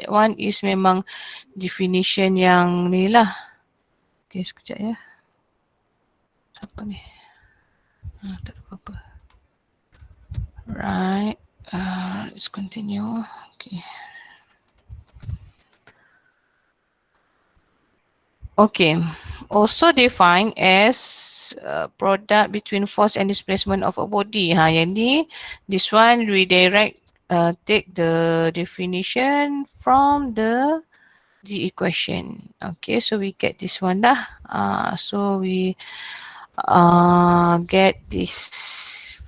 that one is memang definition yang ni lah. Okay, sekejap ya. Apa ni? Tak ada apa-apa. Right. Let's continue. Okay. Okay. Also defined as product between force and displacement of a body. Yang ni, this one we direct take the definition from the equation. Okay, so we get this one dah. So we get this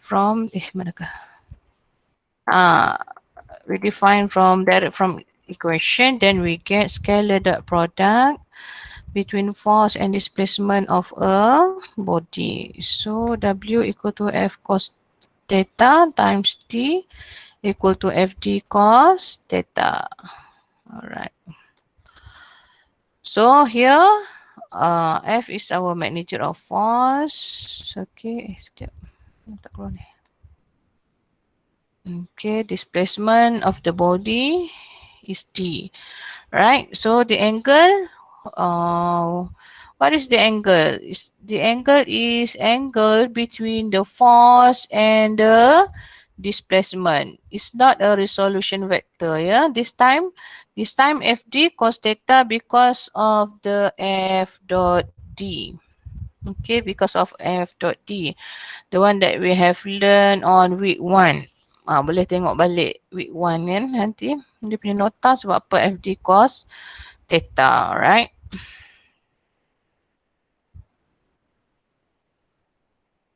from manakah? We define from equation, then we get scalar dot product between force and displacement of a body. So W equal to F cos theta times T equal to FD cos theta. Alright. So here F is our magnitude of force. Okay, sekejap. Tak keluar ni. Okay, displacement of the body is T. Right, so the angle, what is the angle? The angle is angle between the force and the displacement. It's not a resolution vector, yeah. This time FD cos theta because of the F dot D. Okay, because of F dot D. The one that we have learned on week 1. Boleh tengok balik week 1 kan nanti. Dia punya nota sebab apa FD cos theta, right?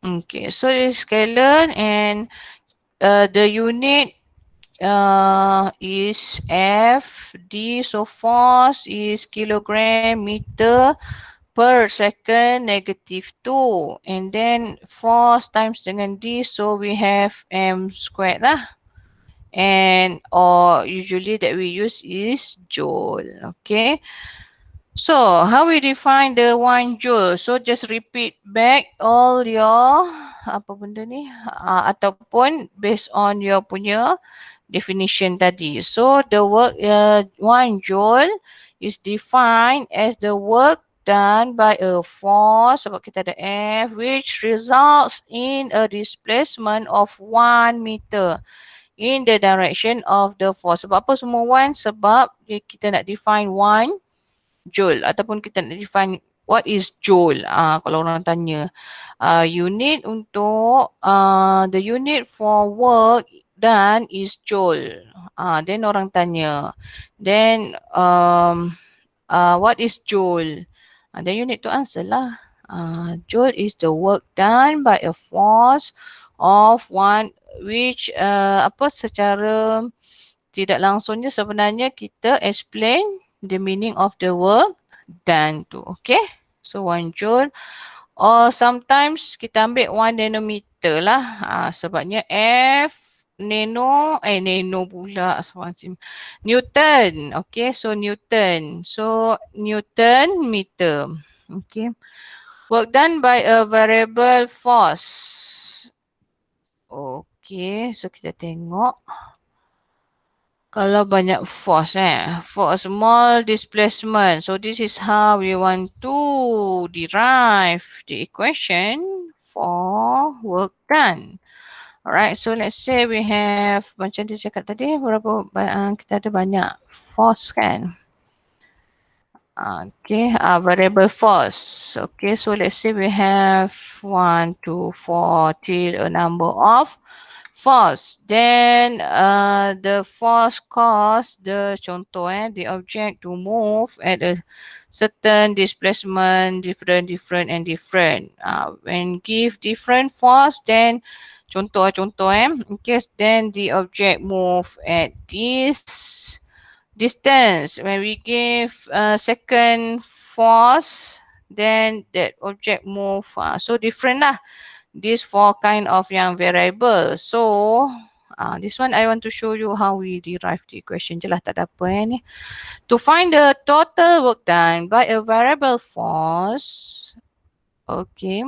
Okay, so it's scalar and the unit is FD, so force is kilogram meter per second negative 2, and then force times dengan D, so we have M squared lah, and or usually that we use is joule. Okay, so how we define the 1 joule? So just repeat back all your apa benda ni ataupun based on your punya definition tadi. So the work 1 joule is defined as the work done by a force, sebab kita ada F, which results in a displacement of 1 meter in the direction of the force. Sebab apa semua 1? Sebab kita nak define 1 joule ataupun kita nak define what is joule. Kalau orang tanya unit untuk the unit for work done is joule. Then orang tanya, then what is joule? Then you need to answer lah. Joule is the work done by a force of 1, which secara tidak langsungnya sebenarnya kita explain the meaning of the work done tu. Okay, so 1 joule, or sometimes kita ambil 1 nanometer lah. Sebabnya F nano pula Newton. Okay, so Newton. So Newton meter. Okay. Work done by a variable force. Okay, so kita tengok. Kalau banyak force for a small displacement. So this is how we want to derive the equation for work done. Alright, so let's say we have, macam dia cakap tadi, berapa kita ada banyak force kan. Okay, variable force. Okay, so let's say we have 1, 2, 4 till a number of force. Then the force cause the contoh the object to move at a certain displacement, different. When give different force, then contoh okay, then the object move at this distance. When we give second force, then that object move so different lah. These 4 kind of yang variable. So this one I want to show you how we derive the equation je lah, tak ada apa ni. To find the total work done by a variable force, okay,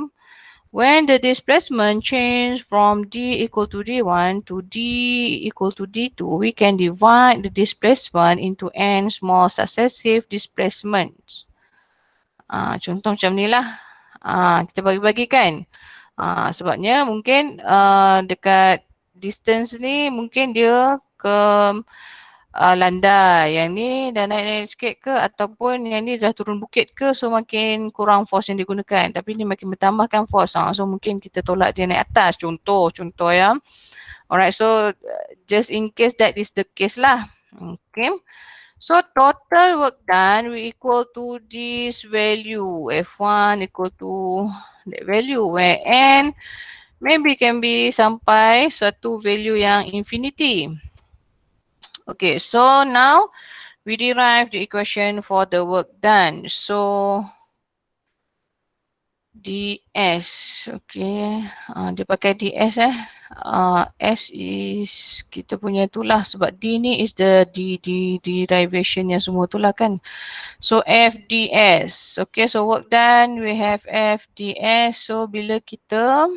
When the displacement change from D equal to D1 to D equal to D2, we can divide the displacement into n small successive displacements. Contoh macam ni lah. Kita bagi-bagi kan. Sebabnya mungkin dekat distance ni mungkin dia ke landai. Yang ni dah naik-naik sikit ke ataupun yang ni dah turun bukit ke, so makin kurang force yang digunakan. Tapi ni makin bertambahkan force. So mungkin kita tolak dia naik atas. Contoh ya. Alright, so just in case that is the case lah. Okay. So total work done we equal to this value. F1 equal to that value where n maybe can be sampai satu value yang infinity. Okay, so now we derive the equation for the work done. So ds, okay, dia pakai ds s is kita punya tu lah sebab d ni is the derivation yang semua tu lah kan. So f ds, okay, so work done we have f ds. So bila kita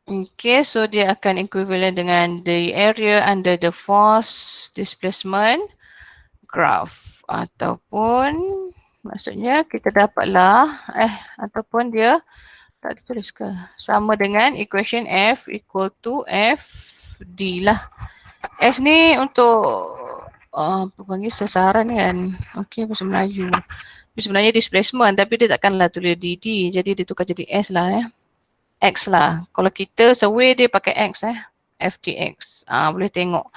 okay, so dia akan equivalent dengan the area under the force displacement graph ataupun maksudnya kita dapatlah ataupun dia tak ditulis ke sama dengan equation F equal to FD lah. S ni untuk apa panggil sasaran kan. Okey, bahasa Melayu. Tapi sebenarnya displacement tapi dia takkanlah tulis DD, jadi dia tukar jadi S lah X lah. Kalau kita survey dia pakai X FTX. Boleh tengok.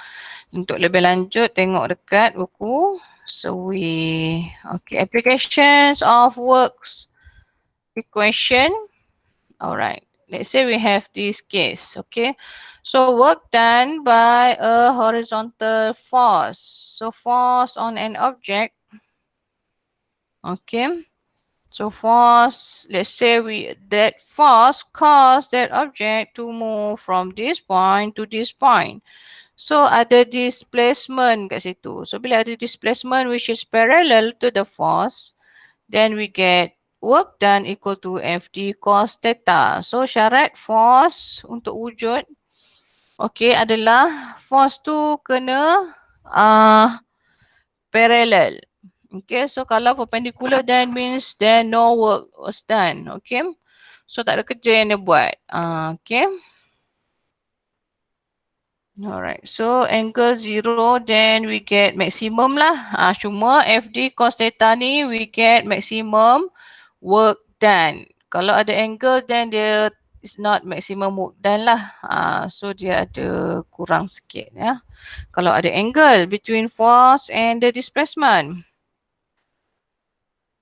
Untuk lebih lanjut tengok dekat buku survey. Okay, applications of works equation. Alright. Let's say we have this case. Okay. So work done by a horizontal force. So force on an object. Okay. So force, let's say that force caused that object to move from this point to this point. So ada displacement kat situ. So bila ada displacement which is parallel to the force, then we get work done equal to FD cos theta. So syarat force untuk wujud, okay, adalah force tu kena parallel. Okay, so kalau perpendicular then means then no work was done. Okay, so tak ada kerja yang dia buat. Okay. Alright, so angle 0 then we get maximum lah. Cuma FD cos theta ni we get maximum work done. Kalau ada angle then dia is not maximum work done lah. So dia ada kurang sikit ya. Kalau ada angle between force and the displacement.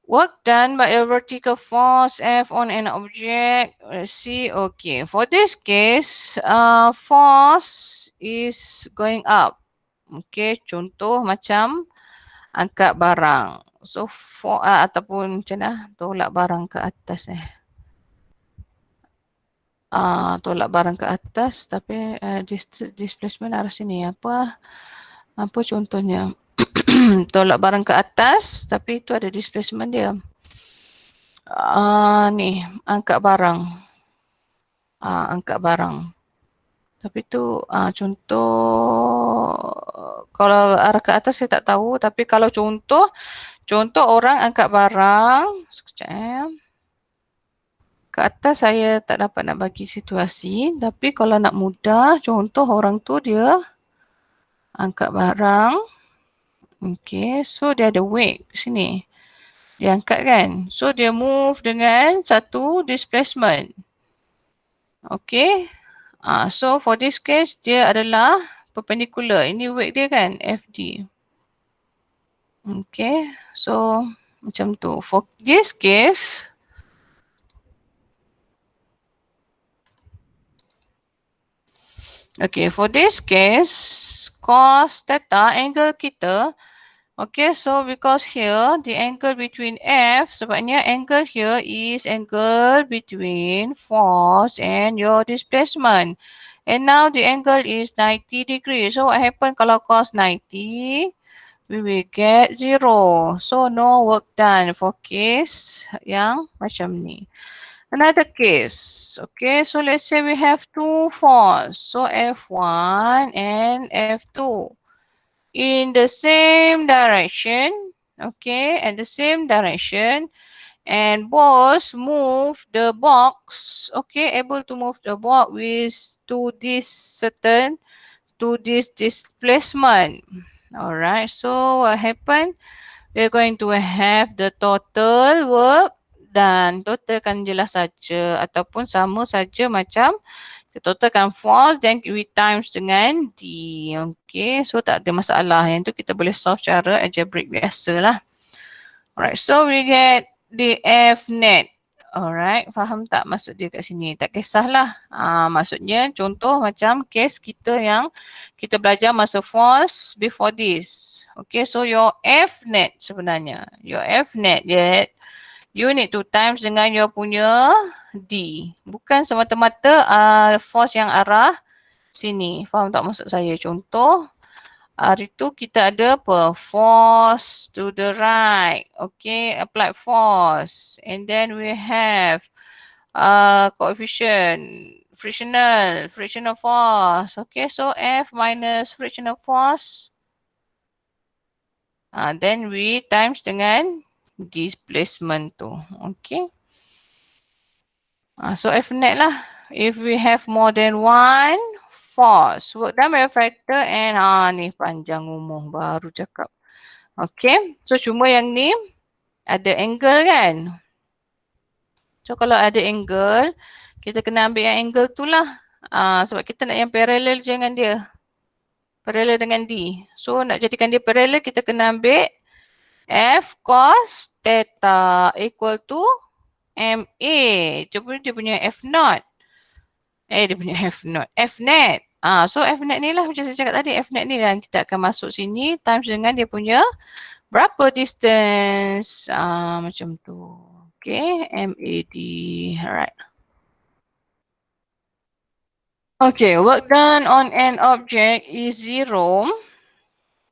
Work done by a vertical force F on an object. Let's see. Okay. For this case, force is going up. Okay. Contoh macam angkat barang. So, ataupun macam mana? Tolak barang ke atas tolak barang ke atas. Tapi displacement arah sini. Apa contohnya? Tolak barang ke atas tapi itu ada displacement dia. Ni angkat barang. Angkat barang. Tapi tu contoh kalau arah ke atas saya tak tahu tapi kalau contoh orang angkat barang sekejap ke atas saya tak dapat nak bagi situasi tapi kalau nak mudah contoh orang tu dia angkat barang. Okay, so dia ada weight sini. Dia angkat kan. So dia move dengan satu displacement. Okay. So for this case dia adalah perpendicular. Ini weight dia kan FD. Okay. So macam tu. For this case. Okay. For this case. Cos theta angle kita. Okay, so because here the angle between F, sebabnya angle here is angle between force and your displacement. And now the angle is 90 degrees. So what happen kalau cos 90? we will get 0. So no work done for case yang macam ni. Another case. Okay, so let's say we have two force. So F1 and F2. In the same direction. Okay, and the same direction. And both move the box. Okay, able to move the box with to this certain, to this displacement. Alright, so what happened? We're going to have the total work done. Total kan jelas saja ataupun sama saja macam totalkan force then we times dengan D. Okay, so tak ada masalah. Yang tu kita boleh solve secara algebraic biasalah. Alright, so we get the F net. Alright, faham tak maksud dia kat sini? Tak kisahlah. Maksudnya contoh macam case kita yang kita belajar masa force before this. Okay, so your F net sebenarnya. Your F net yet you need to times dengan your punya D. Bukan semata-mata force yang arah sini. Faham tak maksud saya? Contoh, hari tu kita ada apa? Force to the right. Okay, applied force. And then we have coefficient, frictional force. Okay, so F minus frictional force. Then we times dengan displacement tu. Okay. So F net lah. If we have more than one force, work done by a factor and ni panjang umur baru cakap. Okay, so cuma yang ni ada angle kan. So kalau ada angle, kita kena ambil yang angle tu lah. Sebab kita nak yang parallel je dengan dia. Parallel dengan D. So nak jadikan dia parallel, kita kena ambil F cos theta equal to MA. Cuba dia punya F naught. Dia punya F naught. F net. So F net ni lah macam saya cakap tadi. F net ni lah kita akan masuk sini times dengan dia punya berapa distance. Macam tu. Okay. MAD. Alright. Okay. Work done on an object is 0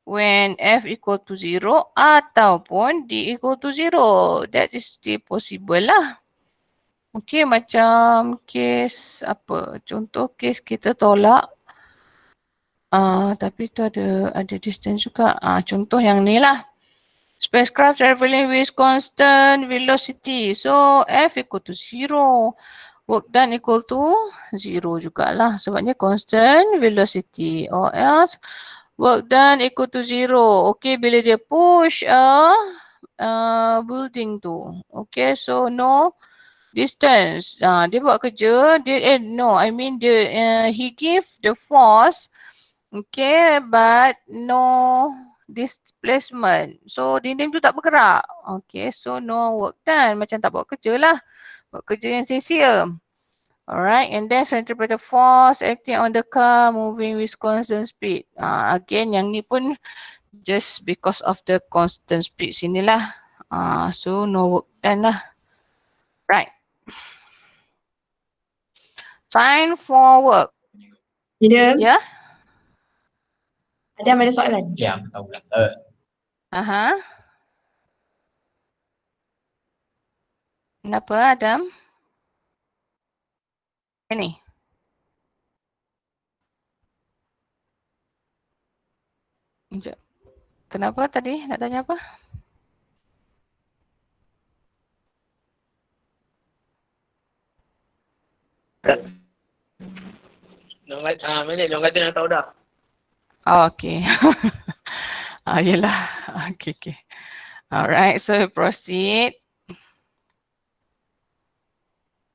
when F equal to 0 ataupun D equal to 0. That is still possible lah. Okay, macam case apa? Contoh case kita tolak. Tapi tu ada distance juga. Contoh yang ni lah. Spacecraft traveling with constant velocity. So F equal to 0. Work done equal to 0 jugalah. Sebabnya constant velocity. Or else work done equal to 0. Okay, bila dia push building tu. Okay, so no distance. Dia buat kerja. He give the force. Okay, but no displacement. So dinding tu tak bergerak. Okay, so no work done. Macam tak buat kerja lah. Buat kerja yang sia-sia. Alright, and then centripetal force acting on the car moving with constant speed. Again, yang ni pun just because of the constant speed sinilah. So no work done lah. Right. Sign for work. Tidak. Ya? Ada soalan? Ya, tahu lah. Kenapa Adam? Ini. Sekejap. Kenapa tadi? Nak tanya apa? Dia kata nak tahu dah. Okay. Yelah. Okay. Alright, so proceed.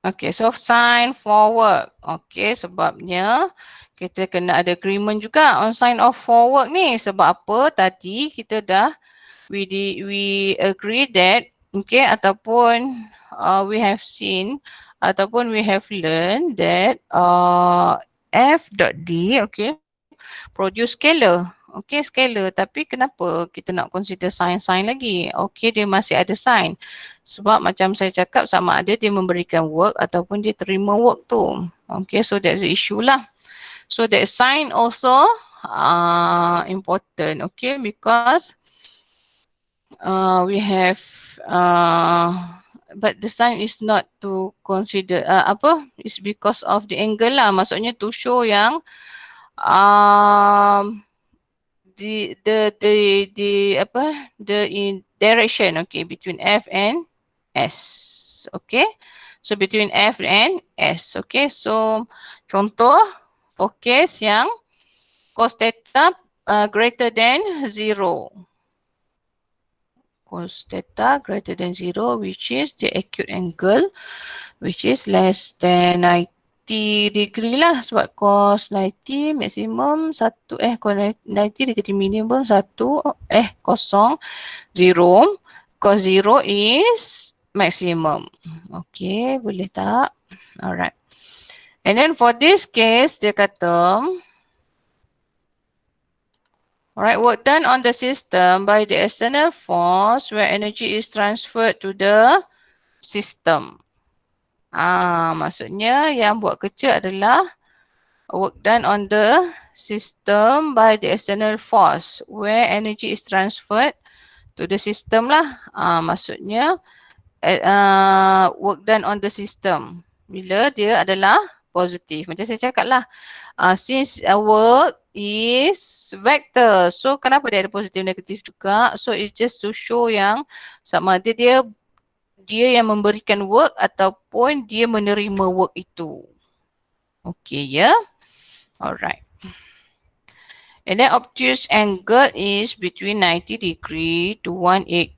Okay, so sign for work. Okay, sebabnya kita kena ada agreement juga on sign off for work ni. Sebab apa? Tadi kita dah we agree that, okay, ataupun we have seen ataupun we have learned that F.D, okay, produce scalar. Okay, scalar. Tapi kenapa kita nak consider sign lagi? Okay, dia masih ada sign. Sebab macam saya cakap sama ada dia memberikan work ataupun dia terima work tu. Okay, so that's the issue lah. So that sign also important. Okay, because we have but the sign is not to consider apa, is because of the angle lah, maksudnya to show yang the apa, the in direction, okay, between F and S. Okay, so between F and S. Okay, so contoh for case yang cos theta greater than 0. Cos theta greater than 0, which is the acute angle, which is less than 90 degree lah, sebab cos 90 maksimum 1 cos 90 degree minimum 1 kosong 0, cos 0 is maximum. Okay, boleh tak? Alright. And then for this case, dia kata, alright, work done on the system by the external force where energy is transferred to the system. Maksudnya yang buat kerja adalah work done on the system by the external force where energy is transferred to the system lah. Maksudnya work done on the system bila dia adalah positif. Macam saya cakap lah, since work is vector, so kenapa dia ada positif negatif juga? So it's just to show yang sama ada dia yang memberikan work ataupun dia menerima work itu. Okay, ya. Yeah? Alright. And then obtuse angle is between 90 degree to 180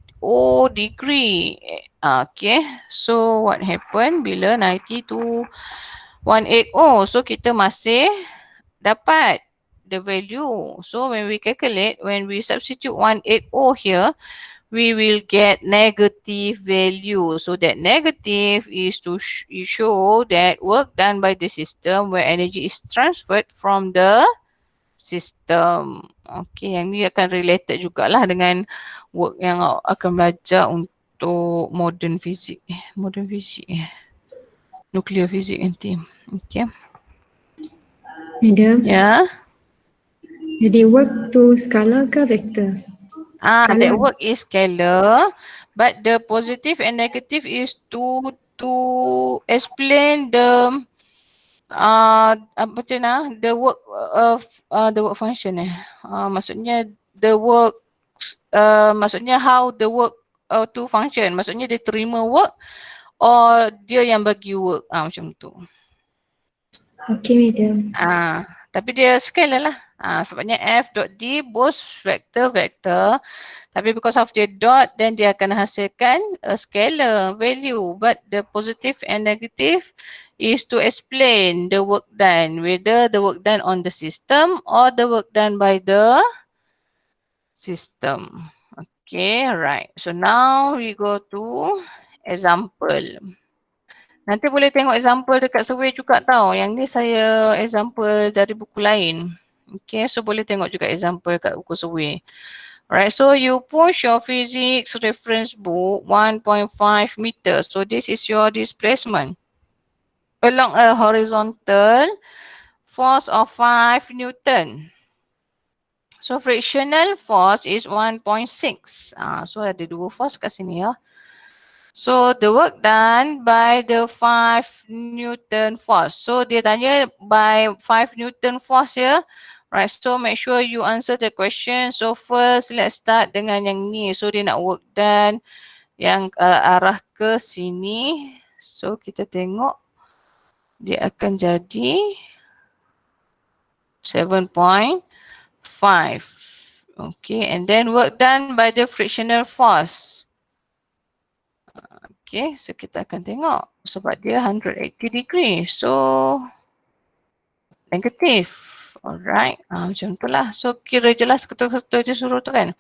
degree. Okay, so what happen bila 90 to 180? So kita masih dapat the value. So when we calculate, when we substitute 180 here, we will get negative value. So that negative is to show that work done by the system where energy is transferred from the system. Okay, yang ni akan related jugalah dengan work yang akan belajar untuk modern physics. Nuclear physics nanti. Okay. Madam. Ya. Jadi work to scalar ke vector? That work is scalar, but the positive and negative is to explain the apa tu nah, the work of the work function maksudnya the work maksudnya how the work to function, maksudnya dia terima work or dia yang bagi work macam tu. Okay, madam. Tapi dia scalar lah. Sebabnya F dot D both vector. Tapi because of the dot, then dia akan hasilkan a scalar value. But the positive and negative is to explain the work done. Whether the work done on the system or the work done by the system. Okay, right. So now we go to example. Nanti boleh tengok example dekat survey juga tau. Yang ni saya example dari buku lain. Okay, so boleh tengok juga example kat buku survey. Alright, so you push your physics reference book 1.5 meters. So this is your displacement along a horizontal force of 5 Newton. So frictional force is 1.6. So ada dua force kat sini ya. So the work done by the 5 Newton force. So dia tanya by 5 Newton force ya. Right, so make sure you answer the question. So first let's start dengan yang ni. So dia nak work done yang arah ke sini. So kita tengok dia akan jadi 7.5. Okay, and then work done by the frictional force. Okay, so kita akan tengok sebab dia 180 degree. So negatif. Alright, macam tu lah. So kira jelas ketua-ketua je suruh tu kan.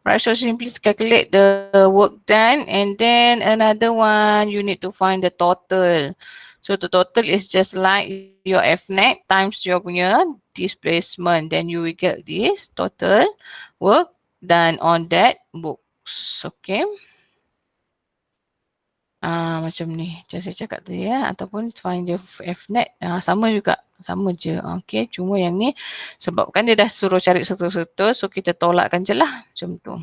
Right, so simply calculate the work done and then another one you need to find the total. So the total is just like your F net times your punya displacement. Then you will get this total work done on that books. Okay. Macam ni. Macam saya cakap tadi ya. Ataupun find the F net. Sama juga. Sama je. Okay. Cuma yang ni sebabkan dia dah suruh cari serta-serta. So kita tolakkan je lah. Macam tu.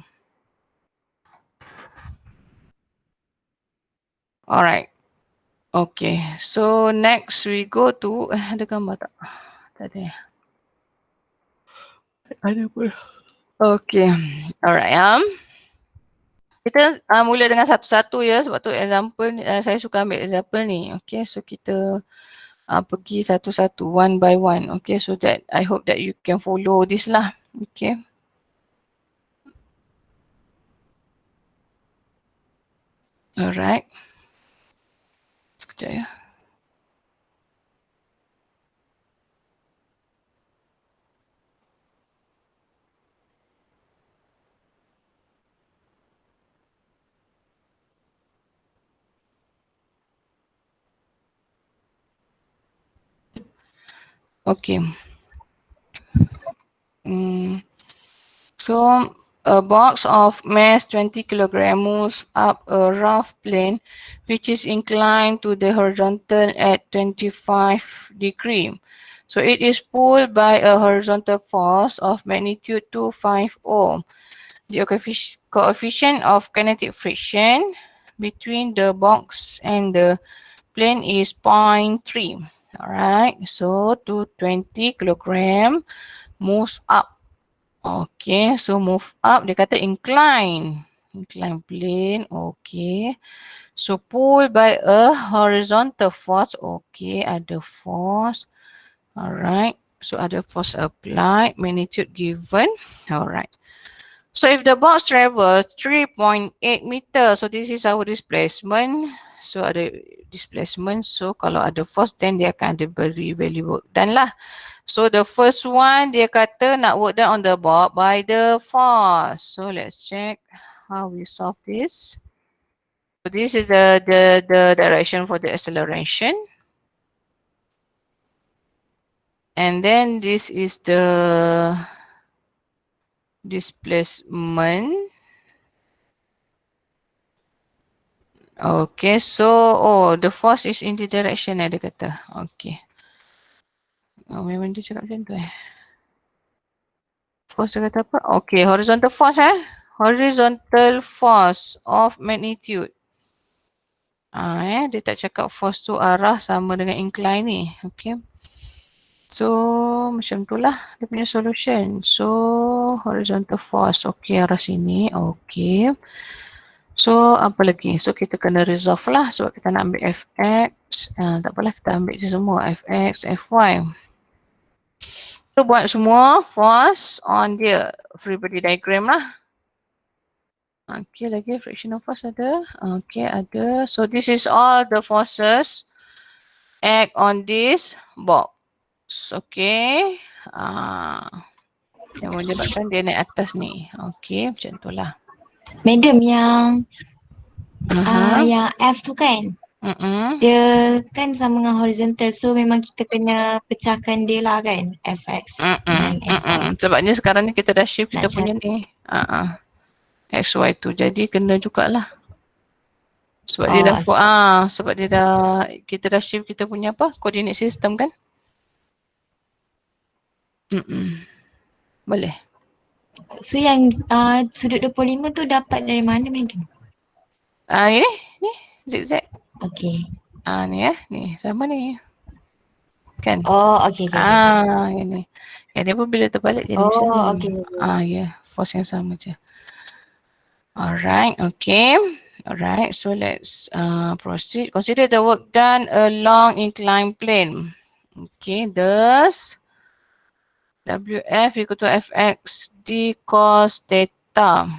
Alright. Okay. So next we go to ada gambar tak? Tak ada. Ada pun. Okay. Alright. Kita mula dengan satu-satu ya, sebab tu example saya suka ambil example ni. Okay, so kita pergi satu-satu, one by one. Okay, so that I hope that you can follow this lah. Okay. Alright. Sekejap ya. Okay. So a box of mass 20 kg moves up a rough plane which is inclined to the horizontal at 25 degree. So it is pulled by a horizontal force of magnitude 250 ohm. The coefficient of kinetic friction between the box and the plane is 0.3. Alright, so 220 kg moves up. Okay, so move up, dia kata incline. Incline plane, okay. So pull by a horizontal force, okay, ada force. Alright, so ada force applied, magnitude given. Alright. So if the box travels 3.8 meter, so this is our displacement. So ada displacement, so kalau ada force, then dia akan ada beri value work done lah. So the first one, dia kata nak work done on the board by the force. So let's check how we solve this. So this is the direction for the acceleration. And then this is the displacement. Okay, so the force is in the direction dia kata. Okay. Oh, memang dia cakap macam tu Force dia kata apa? Okay, horizontal force Horizontal force of magnitude. Dia tak cakap force tu arah sama dengan incline ni. Okay. So, macam tu lah dia punya solution. So, horizontal force. Okay, arah sini. Okay. So, apa lagi? So, kita kena resolve lah sebab kita nak ambil fx. Tak apalah, kita ambil je semua. Fx, fy. So, buat semua force on dia. Free body diagram lah. Okay, lagi frictional force ada. Okay, ada. So, this is all the forces act on this box. Okay. Yang menyebabkan dia naik atas ni. Okay, macam tu lah. Madam, yang yang F tu kan, dia kan sama dengan horizontal, so memang kita kena pecahkan dia lah kan, Fx dengan Fy. Sebabnya sekarang ni kita dah shift kita punya ni. XY tu. Jadi kena jugalah. Sebab dia dah sebab dia dah kita dah shift kita punya apa? Coordinate system kan? Boleh. So yang sudut 25 tu dapat dari mana, Madam? Ni zigzag. Okay. Ni ni sama ni. Kan? Oh, okay. Yang ni. Yang ni pun bila terbalik jadi macam ni. Okay. Ya, force yang sama je. Alright, okay. Alright, so let's proceed. Consider the work done along inclined plane. Okay, thus WF equal to Fx d cos theta.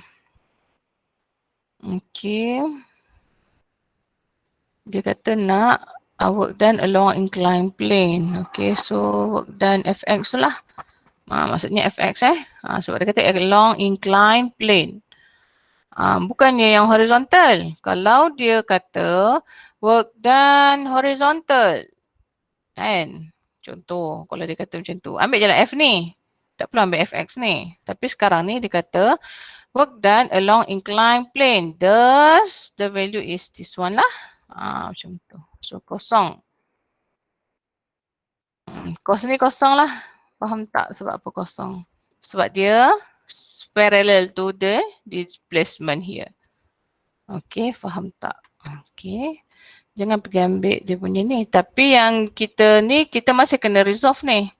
Okay. Dia kata nak work done along inclined plane. Okay, so work done Fx lah. Maksudnya Fx sebab dia kata along inclined plane. Bukannya yang horizontal. Kalau dia kata work done horizontal. Kan? Contoh kalau dia kata macam tu. Ambil je lah F ni. Tak perlu ambil Fx ni. Tapi sekarang ni dia kata work done along inclined plane. Thus the value is this one lah. Macam tu. So kosong. Kos ni kosong lah. Faham tak sebab apa kosong? Sebab dia parallel to the displacement here. Okay, faham tak? Okay. Jangan pergi ambil dia punya ni. Tapi yang kita ni, kita masih kena resolve ni.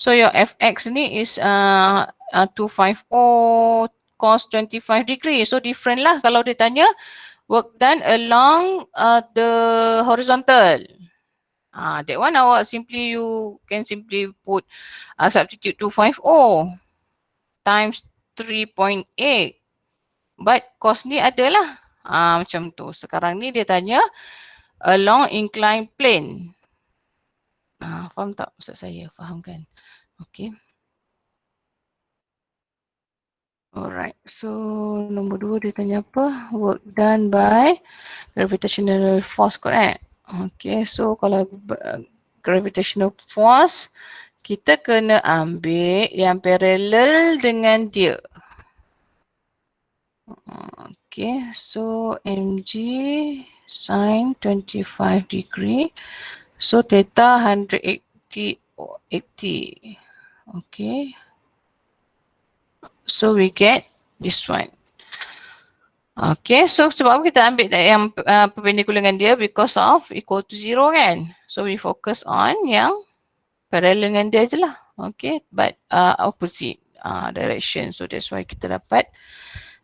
So your fx ni is 250 cos 25 degree. So different lah kalau dia tanya work done along the horizontal. That one awak you can simply put substitute 250 times 3.8. But cos ni adalah macam tu. Sekarang ni dia tanya along inclined plane. Faham tak maksud saya? Faham kan? Okay. Alright. So nombor 2 dia tanya apa? Work done by gravitational force, correct? Okay. So kalau gravitational force, kita kena ambil yang parallel dengan dia. Okay, so mg sin 25 degree. So theta 180. Okay. So we get this one. Okay, so sebab apa kita ambil yang perpendikular dengan dia? Because of equal to 0 kan. So we focus on yang parallel dengan dia je lah. Okay, but opposite direction. So that's why kita dapat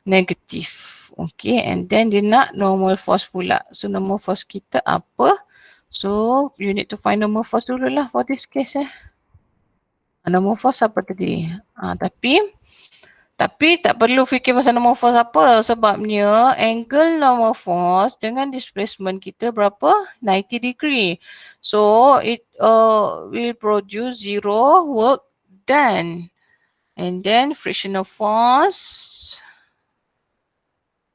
negative. Okay, and then dia nak normal force pula. So normal force kita apa? So you need to find normal force dulu lah for this case. Normal force apa tadi? Tapi tak perlu fikir pasal normal force apa. Sebabnya angle normal force dengan displacement kita berapa? 90 degree. So it will produce zero work done. And then frictional force.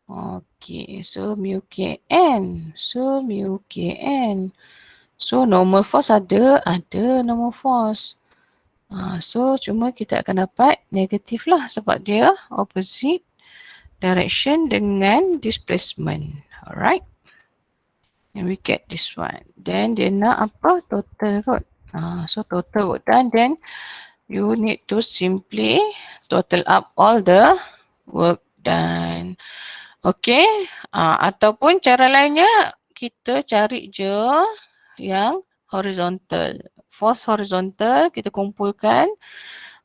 Okay, so mu kn. So mu kn. So normal force ada normal force. So cuma kita akan dapat negatif lah sebab dia opposite direction dengan displacement. Alright. And we get this one. Then dia nak apa? Total kot. So total work done. Then you need to simply total up all the work done. Okay. Ataupun cara lainnya kita cari je yang horizontal. Force horizontal kita kumpulkan.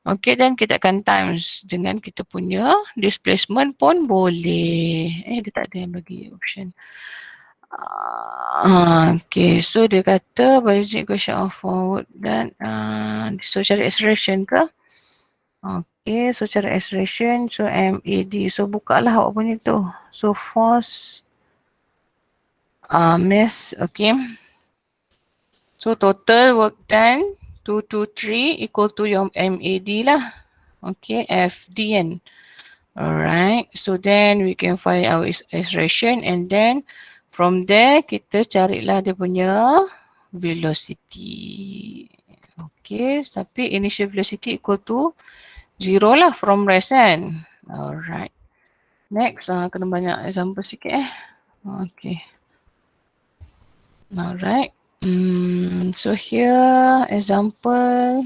Okay, dan kita akan times dengan kita punya displacement pun boleh. Dia tak ada yang bagi option. Okay, so dia kata basic equation of forward dan so cari acceleration ke? Okay, so cari acceleration, so MAD. So buka lah awak punya tu. So force mass, okay. So total work done 223 equal to your MAD lah. Okay, FD kan. Alright, so then we can find our acceleration and then from there kita carilah dia punya velocity. Okay, tapi initial velocity equal to 0 lah from rest kan. Alright. Next, kena banyak example sikit Okay. Alright. So here example.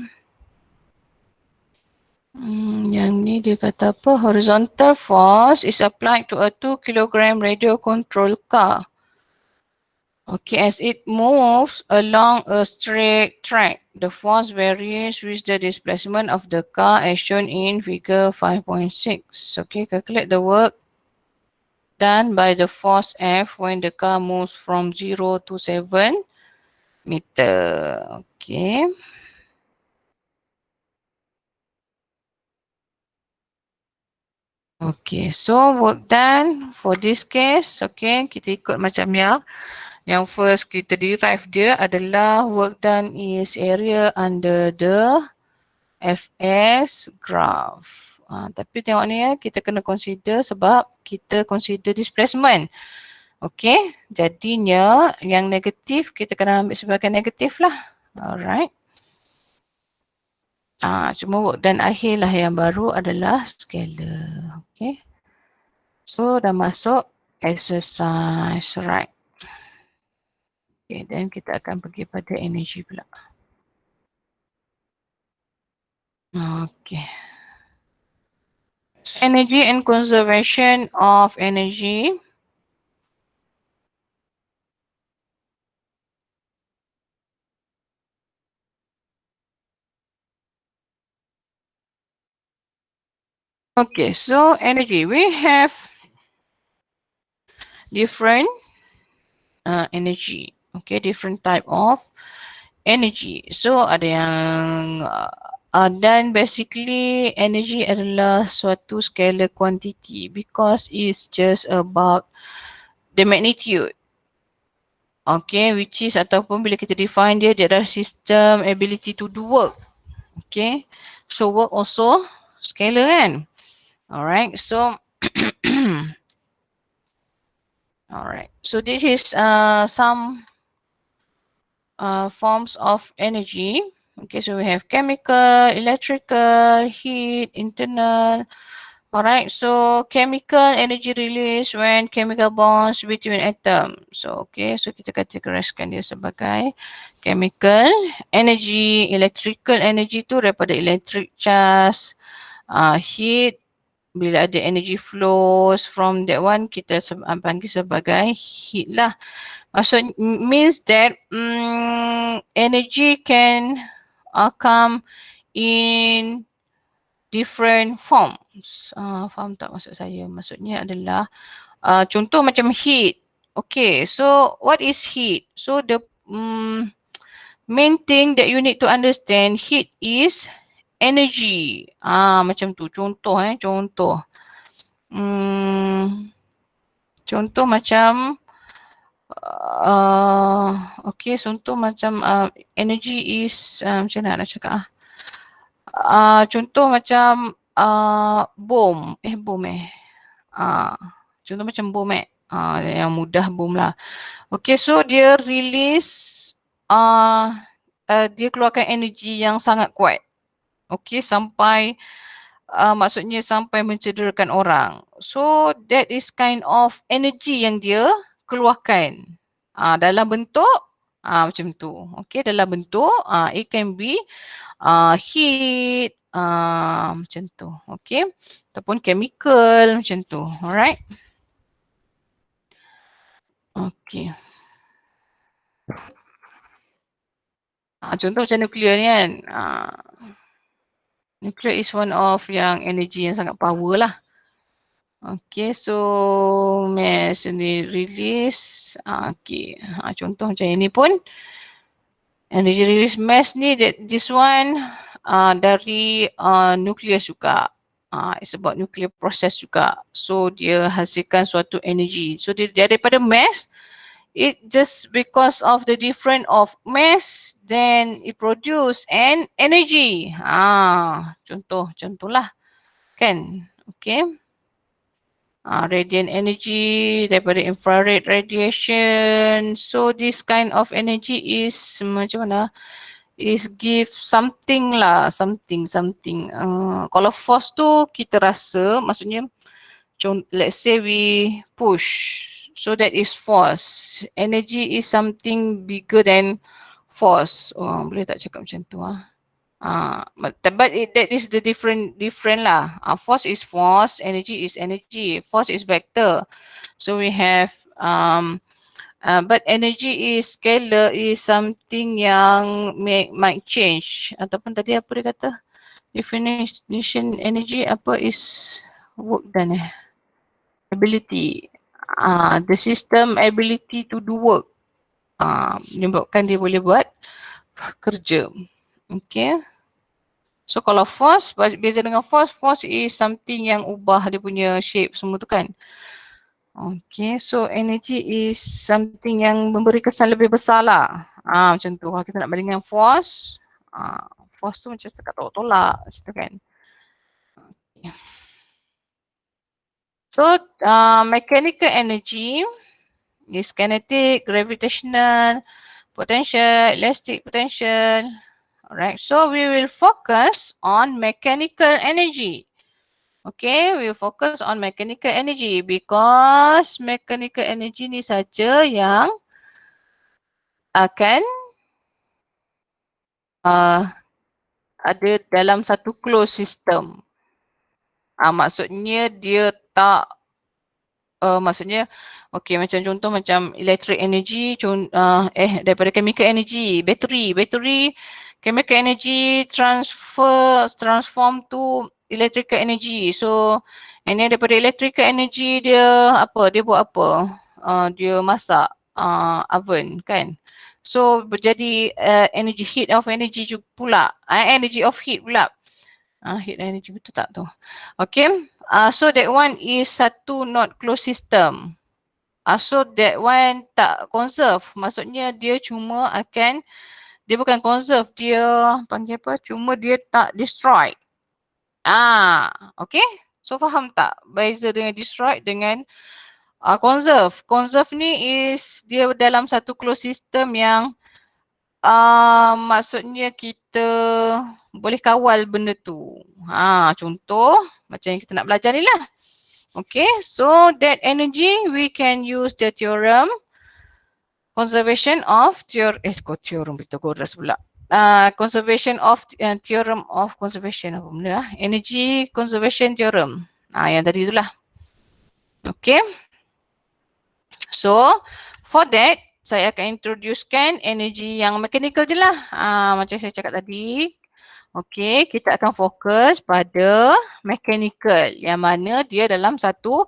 Yang ni dia kata apa? Horizontal force is applied to a 2 kg radio control car. Okay, as it moves along a straight track, the force varies with the displacement of the car as shown in figure 5.6. Okay, calculate the work done by the force F when the car moves from 0 to 7 meter. Okay. Okay, so work done for this case. Okay, kita ikut macam yang first kita derive dia adalah work done is area under the Fs graph. Tapi tengok ni kita kena consider sebab kita consider displacement. Okay, jadinya yang negatif kita kena ambil sebagai negatif lah. Alright. Cuma work done akhir lah yang baru adalah scalar. Okay. So dah masuk exercise, right? Okay, then kita akan pergi pada energy pula. Okay. So, energy and conservation of energy. Okay, so energy. We have different energy. Okay, different type of energy. So ada yang dan basically energy adalah suatu scalar quantity because it's just about the magnitude. Okay, which is ataupun bila kita define dia, dia adalah system ability to do work. Okay, so work also scalar kan. Alright, so alright, so this is some forms of energy. Okay, so we have chemical, electrical, heat, internal. Alright, so chemical energy release when chemical bonds between atoms. So okay, so kita kategoriskan dia sebagai chemical energy, electrical energy tu daripada electric charge, heat bila ada energy flows from that one kita panggil sebagai heat lah. So means that energy can come in different forms. Faham tak maksud saya? Maksudnya adalah contoh macam heat. Okay, so what is heat? So the main thing that you need to understand, heat is energy. Macam tu. Contoh contoh. Contoh macam okay, contoh macam energy is macam mana nak cakap contoh macam bom. Contoh macam bom yang mudah bom lah. Okay, so dia release dia keluarkan energy yang sangat kuat. Okay, sampai maksudnya sampai mencederakan orang. So that is kind of energy yang dia keluarkan dalam bentuk macam tu. Okay, dalam bentuk it can be heat macam tu. Okay, ataupun chemical macam tu. Alright. Okay. Contoh macam nuklear ni kan. Nuclear is one of yang energy yang sangat power lah. Okay, so mass ni release. Okay, contoh macam ini pun. Energy release mass ni, this one dari nucleus juga. It's about nuclear process juga. So dia hasilkan suatu energy. So dia daripada mass, it just because of the difference of mass, then it produce an energy. Contoh-contohlah. Kan? Okay. Radiant energy daripada infrared radiation. So this kind of energy is macam mana? Is give something lah, something. Kalau force tu kita rasa, maksudnya let's say we push. So that is force. Energy is something bigger than force. Boleh tak cakap macam tu but that is the different lah. Force is force, energy is energy. Force is vector. So we have but energy is scalar, is something yang might change. Ataupun tadi apa dia kata? Definition energy apa is work done ability. The system ability to do work. Menyebabkan dia boleh buat kerja. Okay. So kalau force, beza dengan force is something yang ubah dia punya shape semua tu kan. Okay, so energy is something yang memberi kesan lebih besar lah. Macam tu, kalau kita nak bandingkan force, force tu macam sekat tolak-tolak macam tu kan. Okay. So, mechanical energy is kinetic, gravitational, potential, elastic potential. Alright, so we will focus on mechanical energy. Okay, we will focus on mechanical energy because mechanical energy ni saja yang akan ada dalam satu closed system. Maksudnya dia tak maksudnya okay, macam contoh macam electric energy daripada chemical energy, battery chemical energy transform to electrical energy. So and then daripada electrical energy dia apa? Dia buat apa? Dia masak oven kan. So berjadi energy heat of energy pula. Energy of heat pula. Heat energy betul tak tu? Okay. So that one is satu not closed system. So that one tak conserve. Maksudnya dia cuma akan, dia bukan conserve, dia panggil apa? Cuma dia tak destroy. Okay. So faham tak beza dengan destroy dengan conserve? Conserve ni is dia dalam satu closed system yang maksudnya kita boleh kawal benda tu. Contoh macam yang kita nak belajar ni lah. Okay, so that energy we can use the theorem conservation of theorem Pythagoras pula. Conservation of theorem of conservation apa benda lah? Energy conservation theorem. Yang tadi itulah. Okay. So for that saya akan introducekan energy yang mechanical je lah. Macam saya cakap tadi. Okay, kita akan fokus pada mechanical yang mana dia dalam satu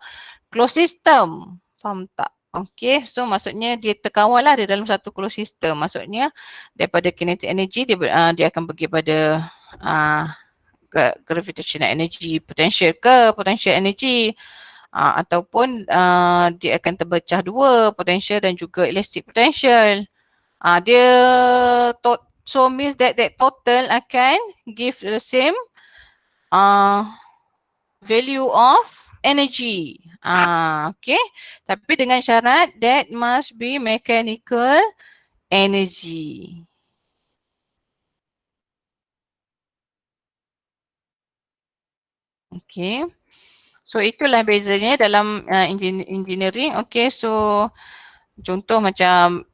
closed system. Faham tak? Okay, so maksudnya dia terkawal lah, dia dalam satu closed system. Maksudnya daripada kinetic energy dia akan pergi pada gravitational energy, potential energy. Ataupun dia akan terpecah dua, potential dan juga elastic potential. Dia so means that total akan give the same value of energy. Okay. Tapi dengan syarat that must be mechanical energy. Okay. So itulah bezanya dalam engineering. Okay, so contoh macam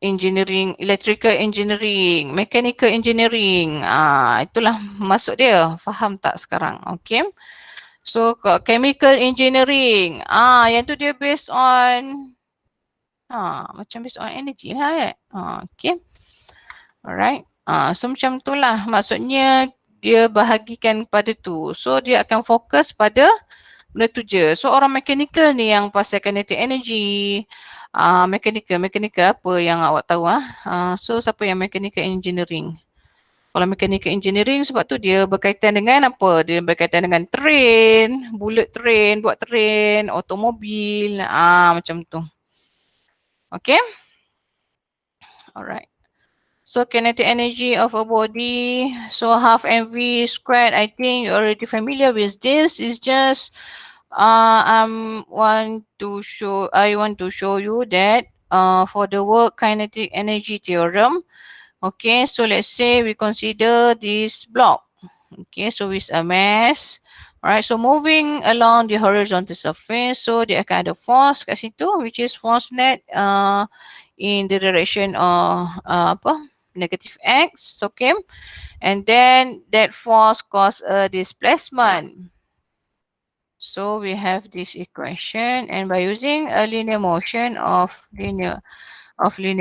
engineering, electrical engineering, mechanical engineering. Itulah masuk dia. Faham tak sekarang? Okay. So chemical engineering. Yang tu dia based on macam based on energy lah. Okay. Alright. So macam tu lah. Maksudnya dia bahagikan pada tu. So dia akan fokus pada benda tu je. So orang mechanical ni yang pasal kinetic energy, mechanical apa yang awak tahu so siapa yang mechanical engineering? Kalau mechanical engineering sebab tu dia berkaitan dengan apa? Dia berkaitan dengan train, bullet train, buat train, automobil, macam tu. Okay? Alright. So kinetic energy of a body, so half mv squared, I think you're already familiar with this. It's just I want to show you that for the work kinetic energy theorem. Okay, so let's say we consider this block. Okay, so with a mass. Alright, so moving along the horizontal surface, so dia akan ada force kat situ, which is force net in the direction of negative x. Okay, and then that force cause a displacement. So we have this equation, and by using a linear motion of linear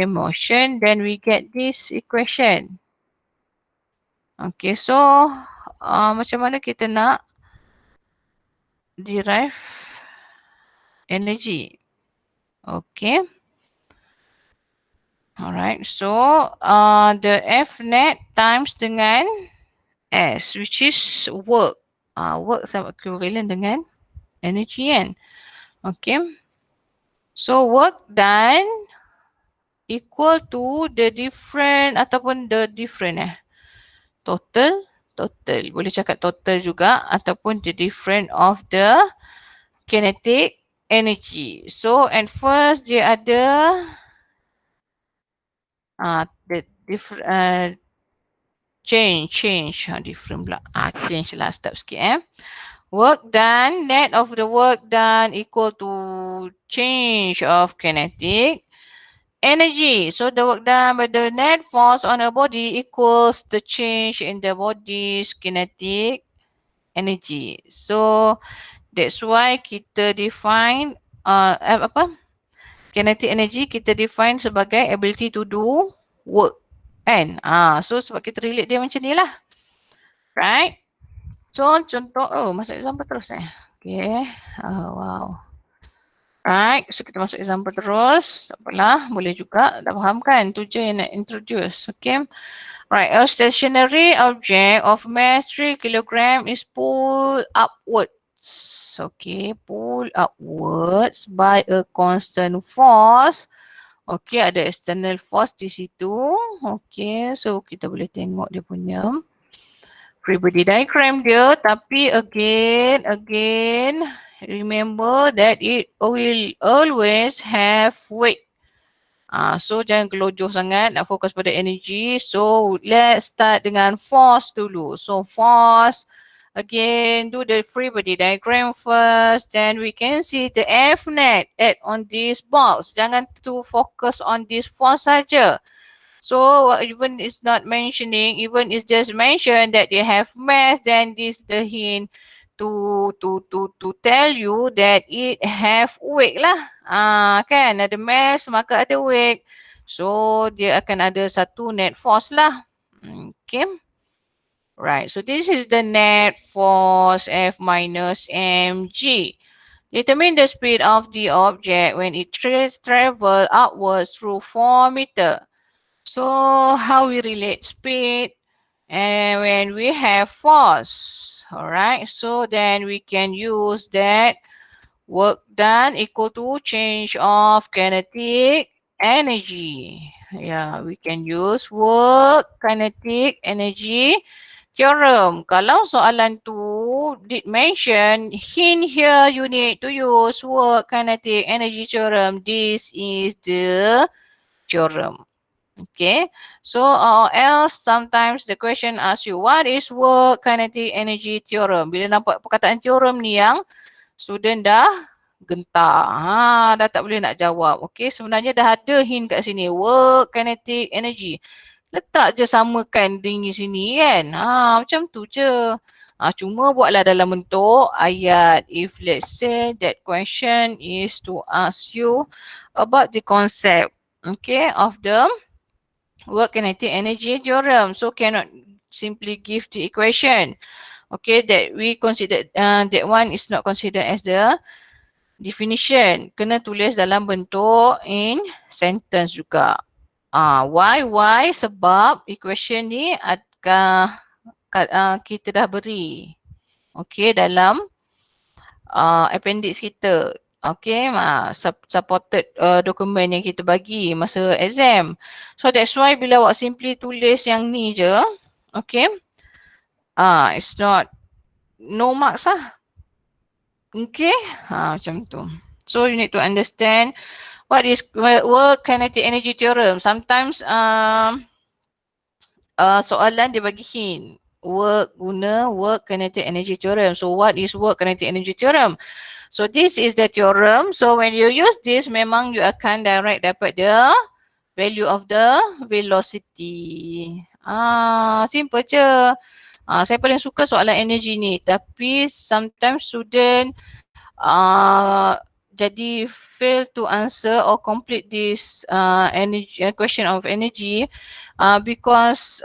motion, then we get this equation. Okay, so macam mana kita nak derive energy? Okay. Alright, so the F net times dengan S, which is work. Work sama equivalent dengan energy kan. Okay. So work done equal to the different ataupun the different total boleh cakap total juga ataupun the different of the kinetic energy. So and first dia ada the different change different pula. Change lah step sikit Work done, net of the work done equal to change of kinetic energy. So the work done by the net force on a body equals the change in the body's kinetic energy. So that's why kita define kinetic energy kita define sebagai ability to do work kan. So sebab kita relate dia macam ni lah. Right? So contoh, masuk example terus Okay. Wow. Right, so kita masuk example terus. Tak apalah, boleh juga. Tak faham kan? Tu je yang nak introduce. Okay. Right, a stationary object of mass 3 kilogram is pulled upwards. Okay, pulled upwards by a constant force. Okay, ada external force di situ. Okay, so kita boleh tengok dia punya free body diagram dia. Tapi again, remember that it will always have weight. So jangan gelojoh sangat, nak fokus pada energy. So let's start dengan force dulu. So force, again do the free body diagram first. Then we can see the F net add on this box. Jangan to focus on this force saja. So even it's not mentioning, even it's just mentioned that they have mass, then this the hint to tell you that it have weight lah. Kan ada mass maka ada weight. So dia akan ada satu net force lah. Okay. Right. So this is the net force F minus mg. Determine the speed of the object when it travel upwards through 4 meter. So how we relate speed and when we have force, all right? So then we can use that work done equal to change of kinetic energy. Yeah, we can use work kinetic energy theorem. Kalau soalan tu did mention hint here you need to use work kinetic energy theorem. This is the theorem. Okay, so or else sometimes the question asks you what is work kinetic energy theorem. Bila nampak perkataan theorem ni yang student dah gentar. Dah tak boleh nak jawab. Okay, sebenarnya dah ada hint kat sini. Work kinetic energy. Letak je samakan di sini kan. Macam tu je. Cuma buatlah dalam bentuk ayat. If let's say that question is to ask you about the concept, okay, of the work kinetic energy theorem. So cannot simply give the equation. Okay, that we consider that one is not considered as the definition. Kena tulis dalam bentuk in sentence juga. Why? Sebab equation ni kita dah beri. Okay, dalam appendix kita. Okay, supported dokumen yang kita bagi masa exam. So that's why bila awak simply tulis yang ni je, okay, it's not, no marks lah. Okay, macam tu. So you need to understand what is work kinetic energy theorem. Sometimes soalan dia bagi hint. Guna work kinetic energy theorem. So what is work kinetic energy theorem? So this is the theorem. So when you use this, memang you akan direct dapat the value of the velocity. Simple je. Saya paling suka soalan energy ni. Tapi sometimes student jadi fail to answer or complete this energy question of energy because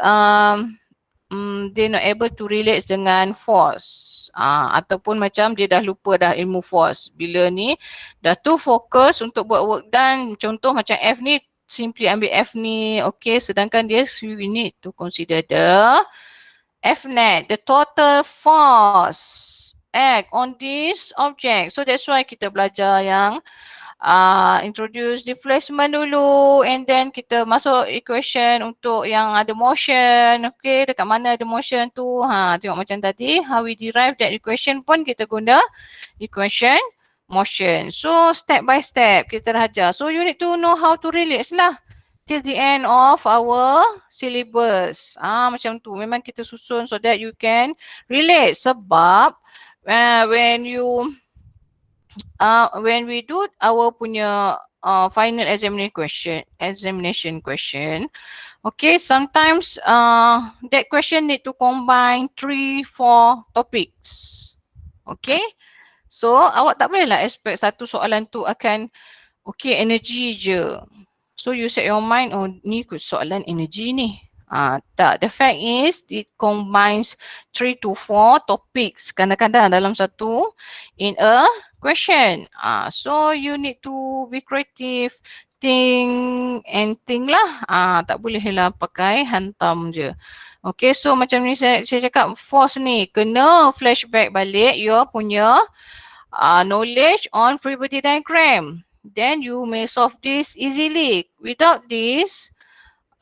they not able to relate dengan force. Ataupun macam dia dah lupa dah ilmu force. Bila ni dah too fokus untuk buat work done. Contoh macam F ni, simply ambil F ni. Okay, sedangkan dia we need to consider the F net, the total force act on this object. So that's why kita belajar yang introduce displacement dulu and then kita masuk equation untuk yang ada motion. Okay, dekat mana ada motion tu. Tengok macam tadi, how we derive that equation pun kita guna equation motion. So step by step kita dah ajar. So you need to know how to relate lah till the end of our syllabus. Macam tu. Memang kita susun so that you can relate. Sebab when we do our punya final examination question, okay, sometimes that question need to combine 3-4 topics. Okay, so awak tak boleh lah expect satu soalan tu akan okay energy je. So you set your mind, oh ni soalan energy ni. Tak, the fact is it combines 3 to 4 topics kadang-kadang dalam satu in a question. So you need to be creative, think lah. Tak boleh lah pakai hantam je. Okay, so macam ni saya cakap force ni kena flashback balik your punya knowledge on free body diagram. Then you may solve this easily. Without this,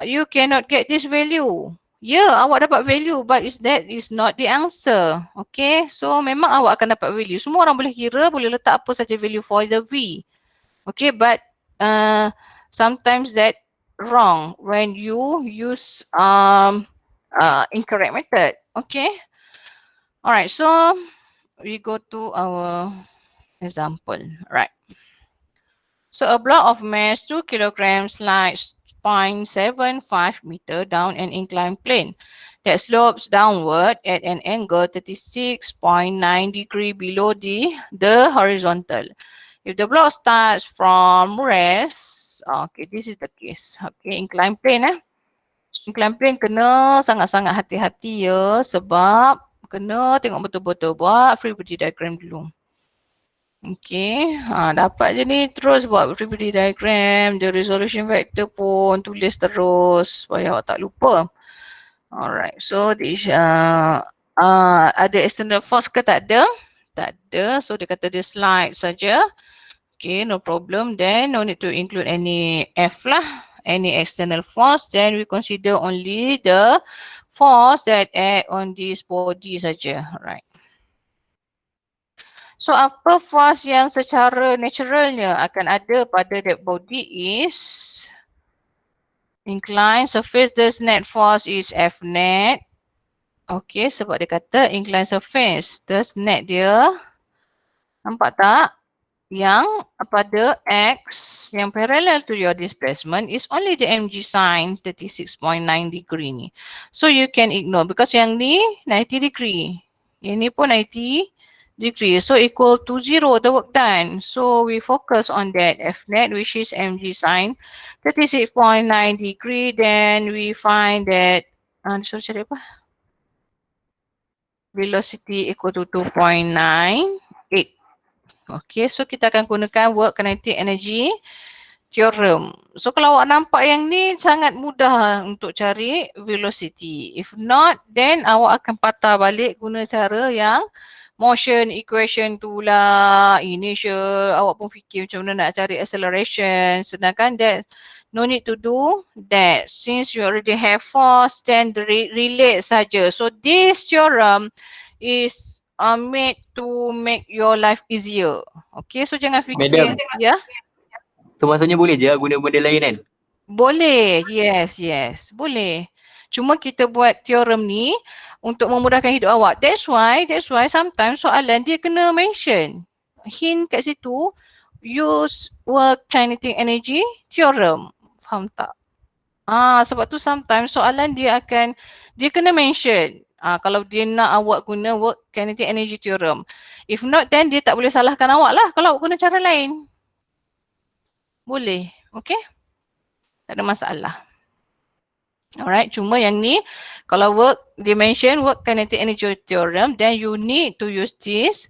you cannot get this value. Awak dapat value but that is not the answer. Okay, so memang awak akan dapat value. Semua orang boleh kira, boleh letak apa saja value for the V. Okay, but sometimes that wrong when you use incorrect method. Okay. Alright, so we go to our example. Right. So a block of mass 2 kilograms slides 0.75 meter down an inclined plane that slopes downward at an angle 36.9 degree below the horizontal. If the block starts from rest, okay, this is the case. Okay, inclined plane Inclined plane kena sangat-sangat hati-hati ya sebab kena tengok betul-betul buat free body diagram dulu. Okay, dapat je ni terus buat free body diagram, the resolution vector pun tulis terus supaya awak tak lupa. Alright, so this ada external force ke tak ada? Tak ada, so dia kata dia slide saja. Okay, no problem, then no need to include any F lah, any external force, then we consider only the force that act on this body saja. Right. So apa force yang secara naturalnya akan ada pada that body is inclined surface, the net force is F net. Okay, sebab dia kata inclined surface, the net dia, nampak tak? Yang pada X yang parallel to your displacement is only the mg sin 36.9 degree ni. So you can ignore because yang ni 90 degree. Yang ni pun 90 degree. So equal to 0 the work done. So we focus on that F net which is mg sin 36.9 degree. Then we find that cari apa? Velocity equal to 2.98. Okay, so kita akan gunakan work kinetic energy theorem. So kalau awak nampak yang ni sangat mudah untuk cari velocity. If not, then awak akan patah balik guna cara yang motion equation tu lah, initial, awak pun fikir macam mana nak cari acceleration. Sedangkan that no need to do that. Since you already have force, then relate saja. So this theorem is made to make your life easier. Okay, so jangan fikir. Madam. Ya? So maksudnya boleh je guna benda lain kan? Boleh, yes, boleh. Cuma kita buat teorem ni untuk memudahkan hidup awak. That's why sometimes soalan dia kena mention. Hint kat situ, use work kinetic energy theorem. Faham tak? Sebab tu sometimes soalan dia kena mention. Kalau dia nak awak guna work kinetic energy theorem. If not, then dia tak boleh salahkan awak lah kalau awak guna cara lain. Boleh, okay? Tak ada masalah. Alright, cuma yang ni kalau work dimension work kinetic energy theorem, then you need to use this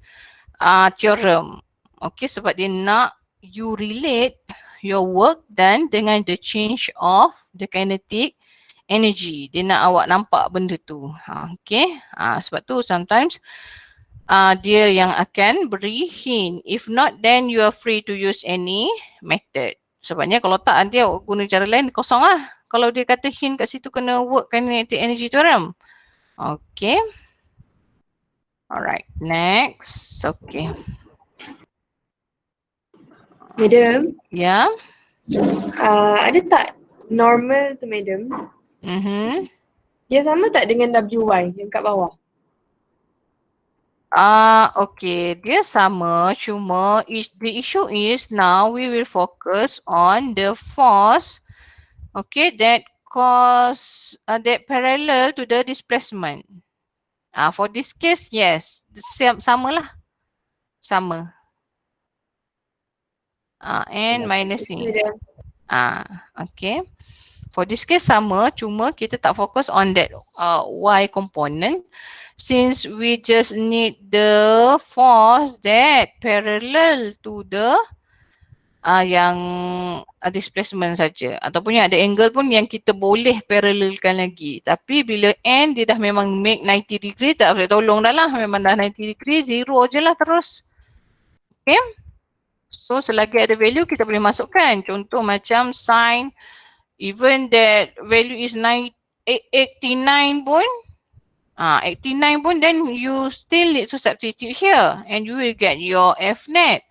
theorem. Okay, sebab dia nak you relate your work done dengan the change of the kinetic energy. Dia nak awak nampak benda tu. Okay, sebab tu sometimes dia yang akan beri hint. If not, then you are free to use any method. Sebabnya kalau tak, nanti awak guna cara lain kosong lah. Kalau dia kata hint kat situ kena work kinetic energy theorem. Okay. Alright, next. Okay. Madam. Ya. Ada tak normal tu madam? Dia sama tak dengan WY yang kat bawah? Okay, dia sama, cuma the issue is now we will focus on the force, okay, that cause that parallel to the displacement. For this case, yes, sama lah, sama. N minus ni. Okay. For this case sama, cuma kita tak fokus on that Y component since we just need the force that parallel to the yang displacement saja. Ataupun yang ada angle pun yang kita boleh parallelkan lagi. Tapi bila N dia dah memang make 90 degree, tak boleh tolong dah lah. Memang dah 90 degree, zero je lah terus. Okay. So selagi ada value kita boleh masukkan. Contoh macam sin, even that value is 89 pun, 89 pun then you still need to substitute here and you will get your F net.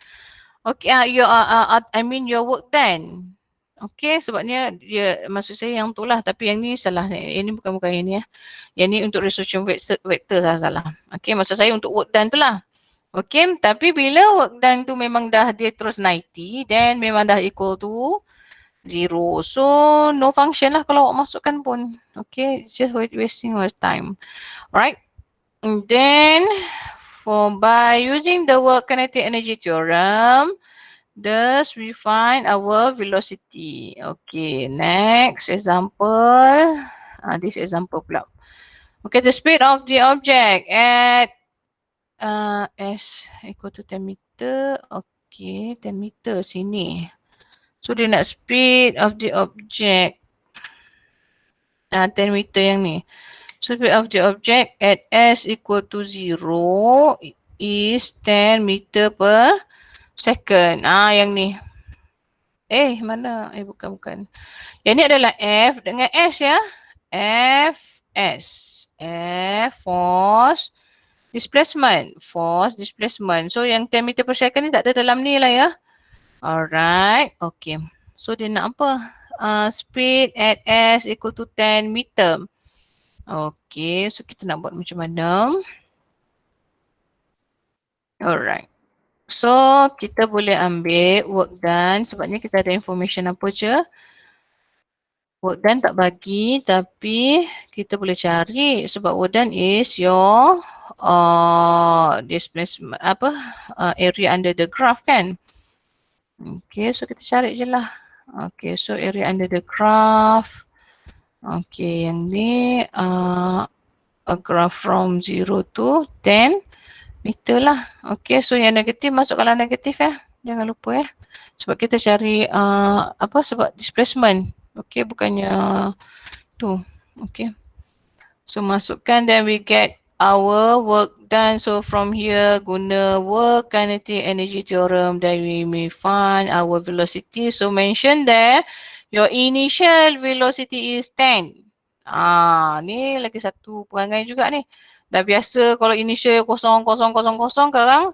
Okay, I mean your work done. Okay, sebabnya dia maksud saya yang tu lah, tapi yang ni salah. Ini bukan ini ya. Yang ni untuk resolution vector salah. Okay, maksud saya untuk work done tu lah. Okay, tapi bila work done tu memang dah dia terus 90, then memang dah equal to 0. So, no function lah kalau awak masukkan pun. Okay, it's just wasting your time. Alright. And then, by using the work kinetic energy theorem, thus we find our velocity. Okay, next example. This example pula. Okay, the speed of the object at S equal to 10 meter. Okay, 10 meter sini. So dia nak speed of the object 10 meter yang ni. So speed of the object at S equal to 0 is 10 meter per second. Yang ni. Mana? Bukan. Yang ni adalah F dengan S ya. Fs. F force displacement. Force displacement. So yang 10 meter per second ni tak ada dalam ni lah ya. Alright, okay. So dia nak apa? Speed at S equal to 10 meter. Okay, so kita nak buat macam mana? Alright. So kita boleh ambil work done sebabnya kita ada information apa je. Work done tak bagi tapi kita boleh cari sebab work done is your displacement area under the graph kan. Okay, so kita cari je lah. Okay, so area under the graph. Okay, yang ni a graph from 0 to 10 meter lah. Okay, so yang negatif masuk kalau negatif ya. Jangan lupa ya. Sebab kita cari sebab displacement. Okay, bukannya tu. Okay. So masukkan then we get our work done. So from here guna work kinetic energy theorem then we may find our velocity. So mention there your initial velocity is 10. Ni lagi satu perangai juga ni. Dah biasa kalau initial 0, 0, 0, 0, sekarang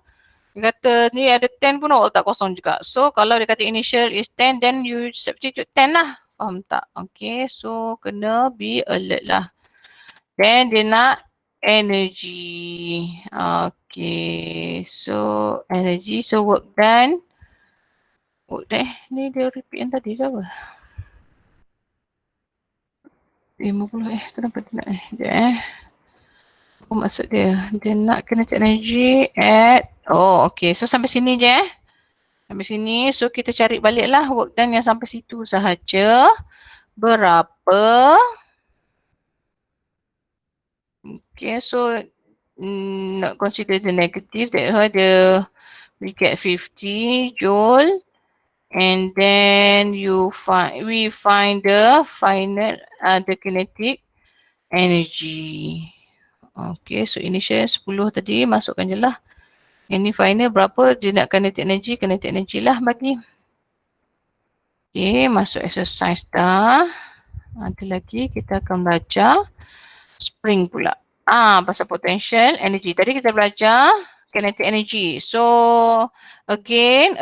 dia kata ni ada 10 pun awak letak kosong juga. So kalau dia kata initial is 10 then you substitute 10 lah. Faham tak? Okay, so kena be alert lah. Then dia nak energy. Okay, so energy, so work done. Ni dia repeat yang tadi ke apa? 50 kenapa dia nak apa maksud dia? Dia nak kinetic energy at okay, so sampai sini je Sampai sini, so kita cari balik lah work done yang sampai situ sahaja. Berapa? Okay, so not consider the negative. That's why we get 50 joule. And then we find the final the kinetic energy. Okay, so initial 10 tadi masukkan je lah. Yang ni final berapa dia nak kinetic energy lah bagi. Okay, masuk exercise dah. Nanti lagi kita akan belajar spring pula. Pasal potential energy. Tadi kita belajar kinetic energy. So again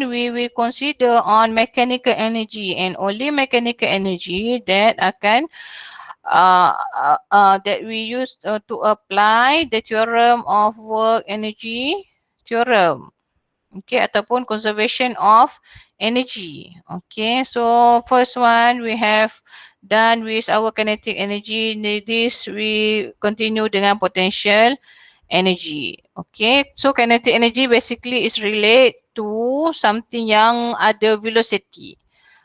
we will consider on mechanical energy and only mechanical energy that akan that we use to apply the theorem of work energy theorem. Okay, ataupun conservation of energy. Okay, so first one we have done with our kinetic energy. This we continue dengan potential energy. Okay, so kinetic energy basically is related to something yang ada velocity.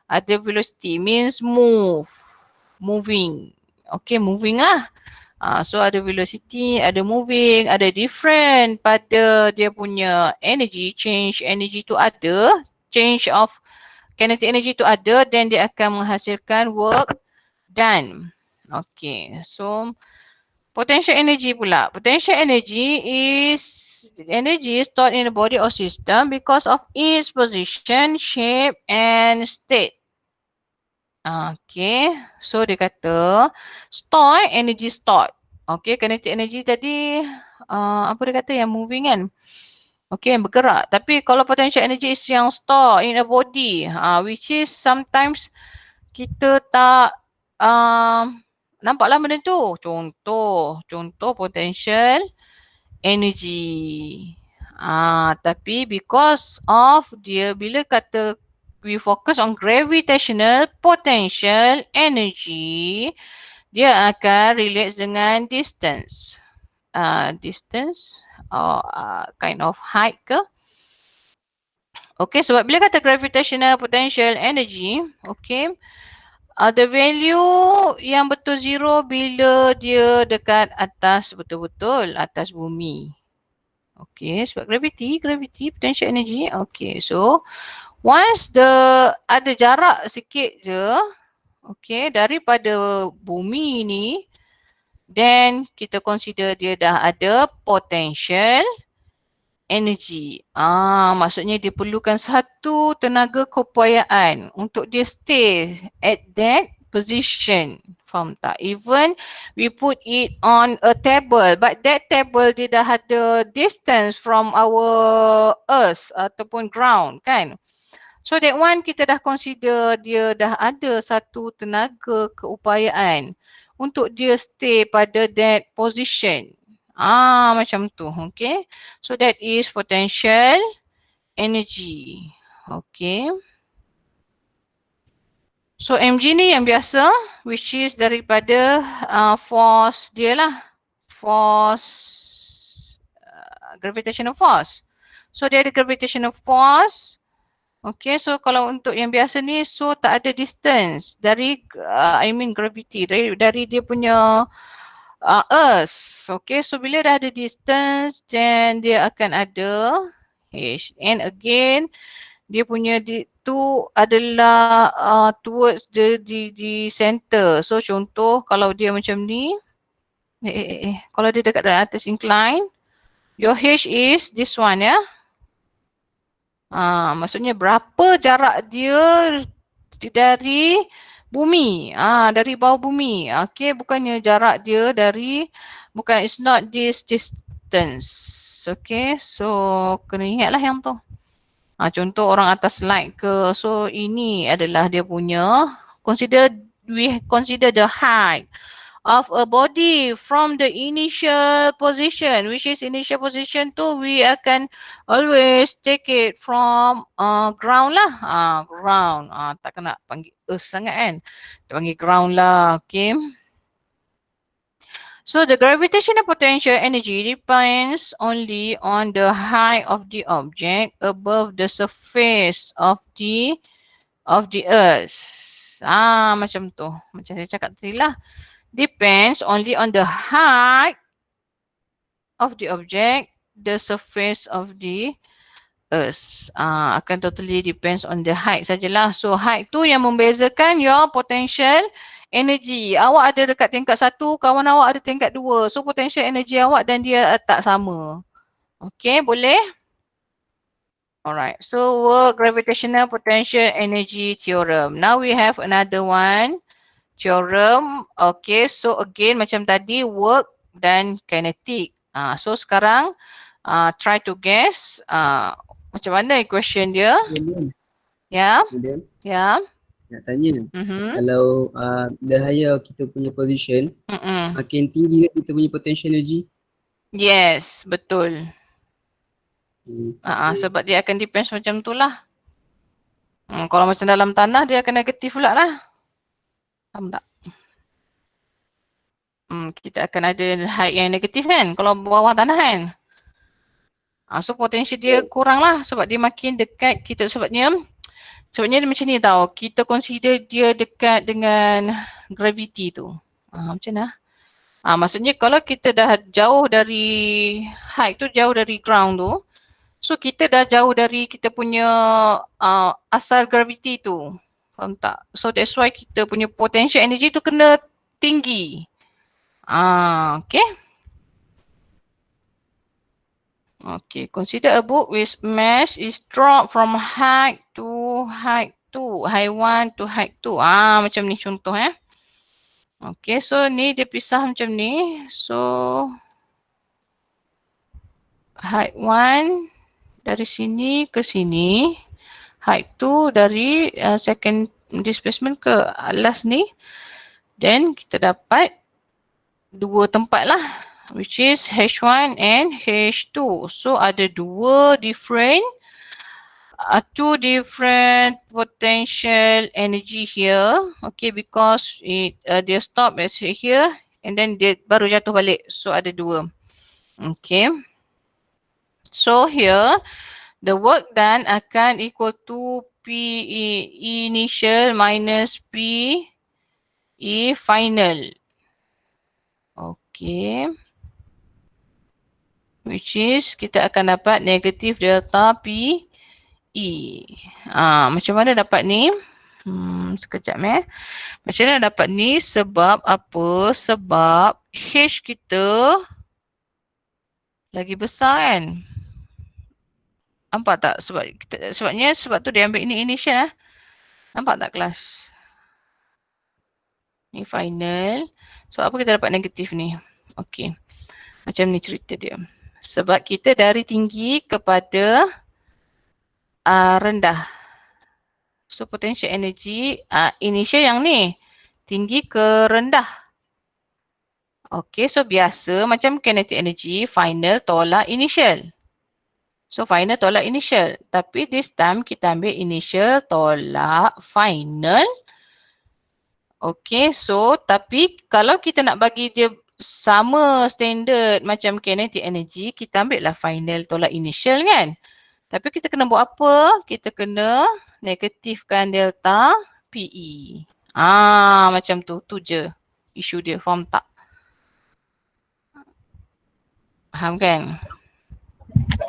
Ada velocity means moving. Okay, moving lah. So ada velocity, ada moving, ada different pada dia punya energy, change energy to other, change of kinetic energy to other, then dia akan menghasilkan work done. Okay, so potential energy pula. Potential energy is energy stored in the body or system because of its position, shape and state. Okay, so dia kata store energy stored. Okay, kinetic energy tadi apa dia kata yang moving kan? Okay, yang bergerak. Tapi kalau potential energy is yang store in a body, which is sometimes kita tak nampaklah benda tu. Contoh potential energy. Tapi because of dia bila kata we focus on gravitational potential energy, dia akan relate dengan distance. Distance or kind of height ke? Okay, sebab bila kata gravitational potential energy, okay, the value yang betul zero bila dia dekat atas betul-betul atas bumi. Okay, sebab gravity potential energy. Okay, so once ada jarak sikit je, okay, daripada bumi ni, then kita consider dia dah ada potential energy. Maksudnya dia perlukan satu tenaga keupayaan untuk dia stay at that position. Faham tak? Even we put it on a table, but that table dia dah ada distance from our earth ataupun ground kan. So that one kita dah consider dia dah ada satu tenaga keupayaan untuk dia stay pada that position. Macam tu, okay. So that is potential energy, okay. So mg ni yang biasa, which is daripada force dia lah, force, gravitational force. So dia ada gravitational force, okay. So kalau untuk yang biasa ni, so tak ada distance dari, gravity, dari dia punya earth. Okay, so bila dah ada distance, then dia akan ada h. And again, dia punya tu adalah towards the center. So contoh kalau dia macam ni, kalau dia dekat dalam atas incline, your h is this one ya. Maksudnya berapa jarak dia dari bumi, dari bawah bumi. Okay, bukannya jarak dia dari, it's not this distance. Okay, so kena ingatlah yang tu. Contoh orang atas slide ke, so ini adalah dia punya, we consider the height of a body from the initial position, which is initial position tu we akan always take it from ground lah. Ground. Tak kena panggil earth sangat kan. Kita panggil ground lah. Okay. So the gravitational potential energy depends only on the height of the object above the surface of the earth. Macam tu. Macam saya cakap tadi lah. Depends only on the height of the object, the surface of the earth. Akan totally depends on the height sajalah. So height tu yang membezakan your potential energy. Awak ada dekat tingkat 1, kawan awak ada tingkat 2. So potential energy awak dan dia tak sama. Okay, boleh? Alright, so work gravitational potential energy theorem. Now we have another one. Theorem. Okay, so again macam tadi work dan kinetic. So sekarang try to guess macam mana equation dia. Ya. Ya. Nak tanya, kalau the higher kita punya position, makin tinggi kita punya potential energy? Yes, betul. Sebab dia akan depends macam tu lah. Kalau macam dalam tanah dia akan negatif pula lah. Faham tak? Kita akan ada height yang negatif kan kalau bawah tanah kan. So potential dia kurang lah sebab dia makin dekat kita, sebabnya Sebabnya dia macam ni tau. Kita consider dia dekat dengan gravity tu. Macam mana? Maksudnya kalau kita dah jauh dari height tu, jauh dari ground tu, so kita dah jauh dari kita punya asal gravity tu. Faham tak? So that's why kita punya potential energy tu kena tinggi. Okay. Okay, consider a book with mass is dropped from height 1 to height 2. Macam ni contoh Okay, so ni dia pisah macam ni. So height 1 dari sini ke sini. Height 2 dari second displacement ke last ni. Then kita dapat dua tempat lah. Which is H1 and H2. So ada two different potential energy here. Okay, because dia stop at here and then dia baru jatuh balik. So ada dua. Okay. So here the work done akan equal to PE initial minus PE final. Okay. Which is kita akan dapat negatif delta PE. Macam mana dapat ni? Sekejap Macam mana dapat ni? Sebab apa? Sebab H kita lagi besar kan? Nampak tak? Sebab tu dia ambil ini initial Nampak tak kelas? Ni final. Sebab apa kita dapat negatif ni? Okay. Macam ni cerita dia. Sebab kita dari tinggi kepada rendah. So potential energy initial yang ni. Tinggi ke rendah. Okay, so biasa macam kinetic energy final tolak initial. So final tolak initial. Tapi this time kita ambil initial tolak final. Okay, so tapi kalau kita nak bagi dia sama standard macam kinetic energy, kita ambil lah final tolak initial kan. Tapi kita kena buat apa? Kita kena negatifkan delta PE. Macam tu. Tu je isu dia. Faham tak? Faham kan?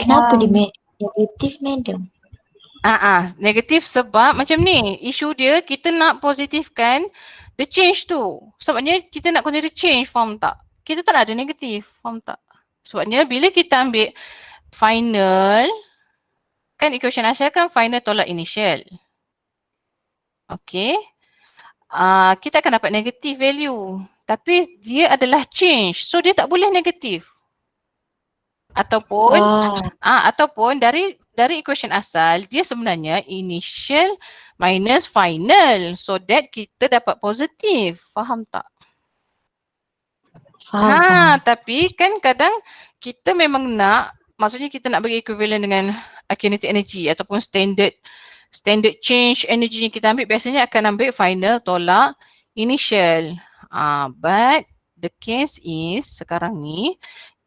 Kenapa dia negatif, madam? Negatif sebab macam ni. Isu dia kita nak positifkan the change tu. Sebabnya kita nak consider change, faham tak? Kita tak nak ada negatif, faham tak? Sebabnya bila kita ambil final, kan equation asal kan final tolak initial. Okay. Kita akan dapat negatif value. Tapi dia adalah change. So dia tak boleh negatif. Ataupun dari equation asal dia sebenarnya initial minus final. So that kita dapat positif. Faham tak? Faham. Tapi kan kadang kita memang nak, maksudnya kita nak bagi equivalent dengan kinetic energy ataupun standard change energy yang kita ambil biasanya akan ambil final tolak initial. But the case is sekarang ni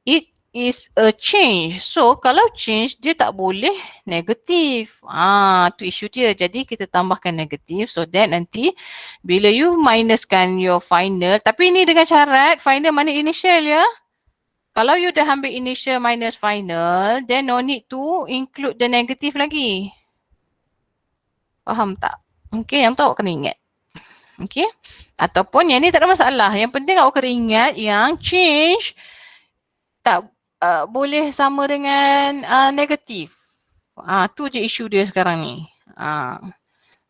it is a change. So kalau change dia tak boleh negatif. Tu isu dia. Jadi kita tambahkan negatif so that nanti bila you minuskan your final, tapi ini dengan syarat final mana initial ya. Kalau you dah ambil initial minus final, then no need to include the negative lagi. Faham tak? Okay, yang tu awak kena ingat. Okay. Ataupun yang ni tak ada masalah. Yang penting awak kena ingat yang change tak boleh sama dengan negatif. Tu je isu dia sekarang ni.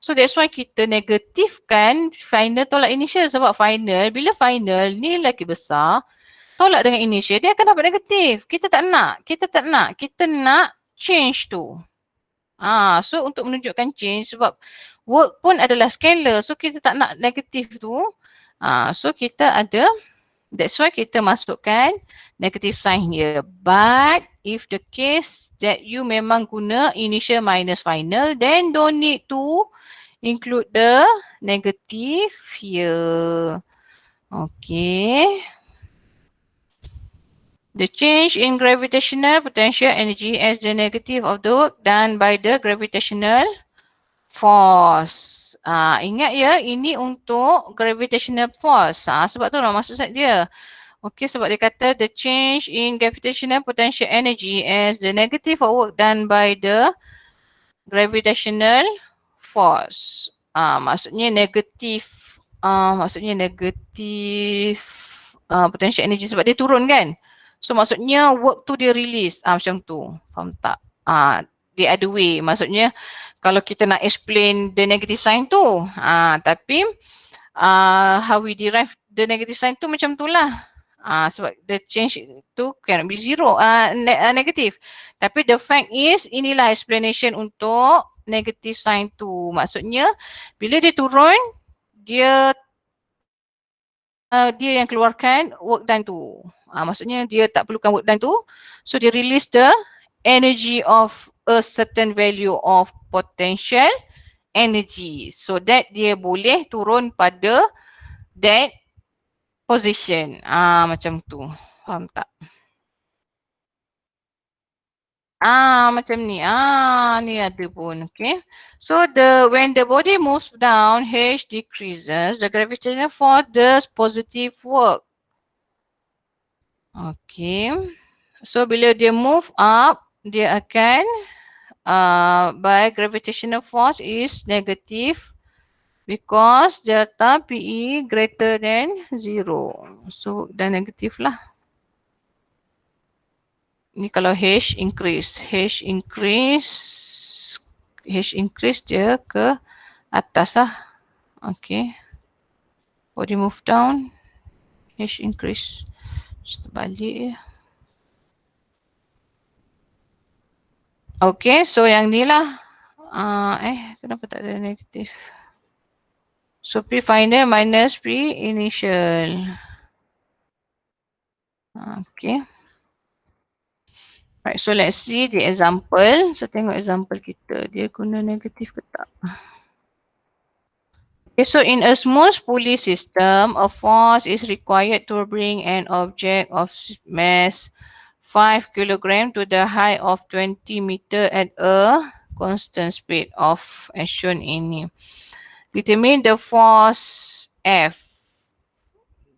So that's why kita negatifkan final tolak initial sebab final, bila final ni lagi besar, tolak dengan initial dia akan dapat negatif. Kita tak nak. Kita nak change tu. So untuk menunjukkan change sebab work pun adalah scalar. So kita tak nak negatif tu. So kita ada, that's why kita masukkan negative sign here. But if the case that you memang guna initial minus final, then don't need to include the negative here. Okay. The change in gravitational potential energy as the negative of the work done by the gravitational force. Ingat ya, ini untuk gravitational force. Sebab tu lah maksud dia. Okay, sebab dia kata the change in gravitational potential energy as the negative of work done by the gravitational force. Maksudnya negatif potential energy sebab dia turun kan. So maksudnya work tu dia release. Macam tu. Faham tak? The other way. Maksudnya kalau kita nak explain the negative sign tu. Tapi how we derive the negative sign tu macam tu lah. Sebab the change tu cannot be zero, negative. Tapi the fact is inilah explanation untuk negative sign tu. Maksudnya bila dia turun, dia yang keluarkan work done tu. Maksudnya dia tak perlukan work done tu. So dia release the energy of a certain value of potential energy. So that dia boleh turun pada that position. Macam tu. Faham tak? Macam ni. Ni ada pun. Okay. So when the body moves down, H decreases. The gravitational force does positive work. Okay. So bila dia move up, dia akan by gravitational force is negative because delta PE greater than 0. So dah negatif lah. Ni kalau H increase dia ke atas lah. Okay. Body move down, H increase. Kita balik. Okay, so yang ni lah. Kenapa tak ada negatif? So P final minus P initial. Okay. Right, so let's see the example. So tengok example kita. Dia guna negatif ke tak? Okay, so in a small spoolie system, a force is required to bring an object of mass 5 kg to the height of 20 meter at a constant speed of as shown in here. Determine the force F.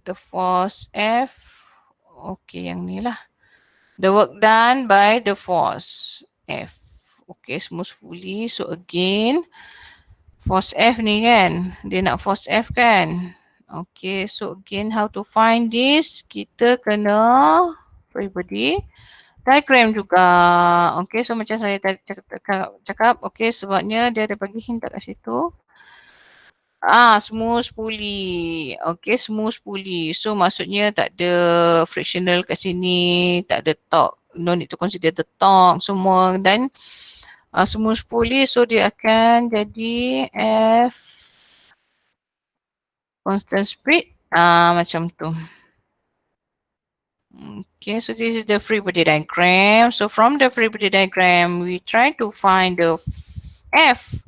The force F. Okay, yang ni lah. The work done by the force F. Okay, smoothly. So again, force F ni kan. Dia nak force F kan. Okay, so again how to find this? Kita kena free body diagram juga. Okay, so macam saya cakap. Okay, sebabnya dia ada bagi hint kat situ. Smooth pulley. Okay, smooth pulley. So maksudnya tak ada frictional kat sini, tak ada torque. No need to consider the torque semua dan smooth pulley. So dia akan jadi F constant speed. Macam tu. Okay, so this is the free body diagram. So from the free body diagram, we try to find the F.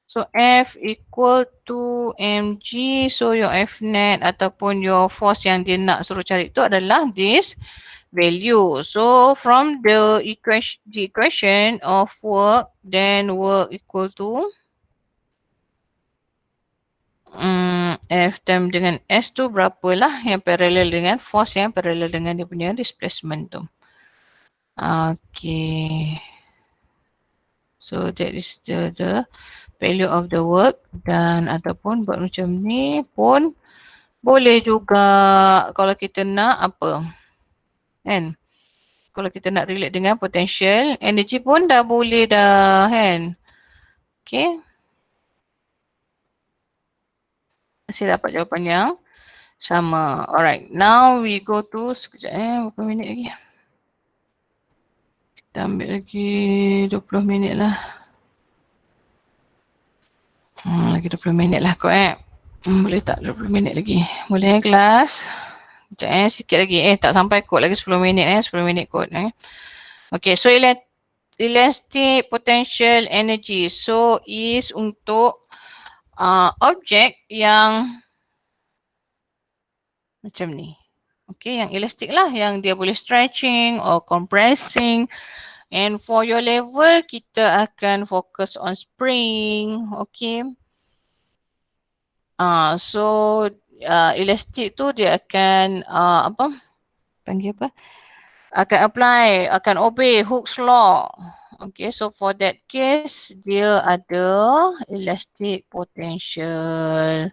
So F equal to mg. So your F net ataupun your force yang dia nak suruh cari tu adalah this value. So from the equation of work, then work equal to F term dengan S tu berapalah yang parallel dengan force yang parallel dengan dia punya displacement tu. Okay. So that is the value of the work dan ataupun buat macam ni pun boleh juga kalau kita nak apa kan, kalau kita nak relate dengan potential energy pun dah boleh dah kan. Okay, masih dapat jawapan yang sama. Alright, now we go to sekejap berapa minit lagi, kita ambil lagi 20 minit lah. Lagi 20 minit lah kot boleh tak 20 minit lagi? Boleh kelas? Sekejap sikit lagi. Tak sampai kot lagi 10 minit 10 minit kot Okay, so elastic potential energy. So is untuk objek yang macam ni. Okay, yang elastic lah. Yang dia boleh stretching or compressing And for your level, kita akan fokus on spring. Okay. So elastic tu dia akan apa? Panggil apa? Akan apply, akan obey Hooke's law. Okay, so for that case, dia ada elastic potential.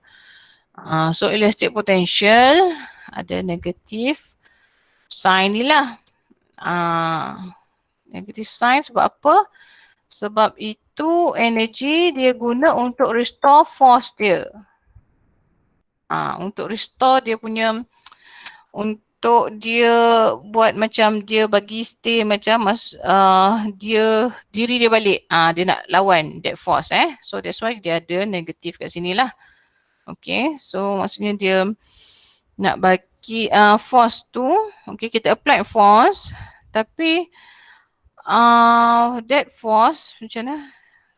So elastic potential ada negative sign ni lah. Negative sign sebab apa? Sebab itu energy dia guna untuk restore force dia. Untuk restore dia punya, untuk dia buat macam dia bagi stay macam dia diri dia balik. Dia nak lawan that force So that's why dia ada negatif kat sini lah. Okay, so maksudnya dia nak bagi force tu, okay, kita apply force tapi that force macam mana?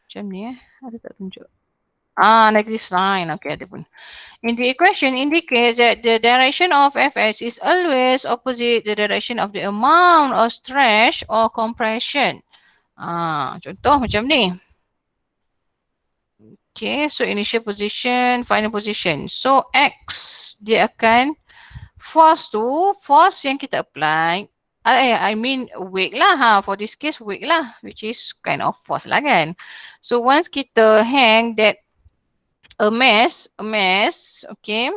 Macam ni ada tak tunjuk? Negative sign. Okay, ada pun. In the equation indicates that the direction of Fs is always opposite the direction of the amount of stretch or compression. Contoh macam ni. Okay, so initial position, final position. So X dia akan force tu, force yang kita apply, I mean weight lah for this case weight lah, which is kind of force lah kan. So once kita hang that a mass, okay,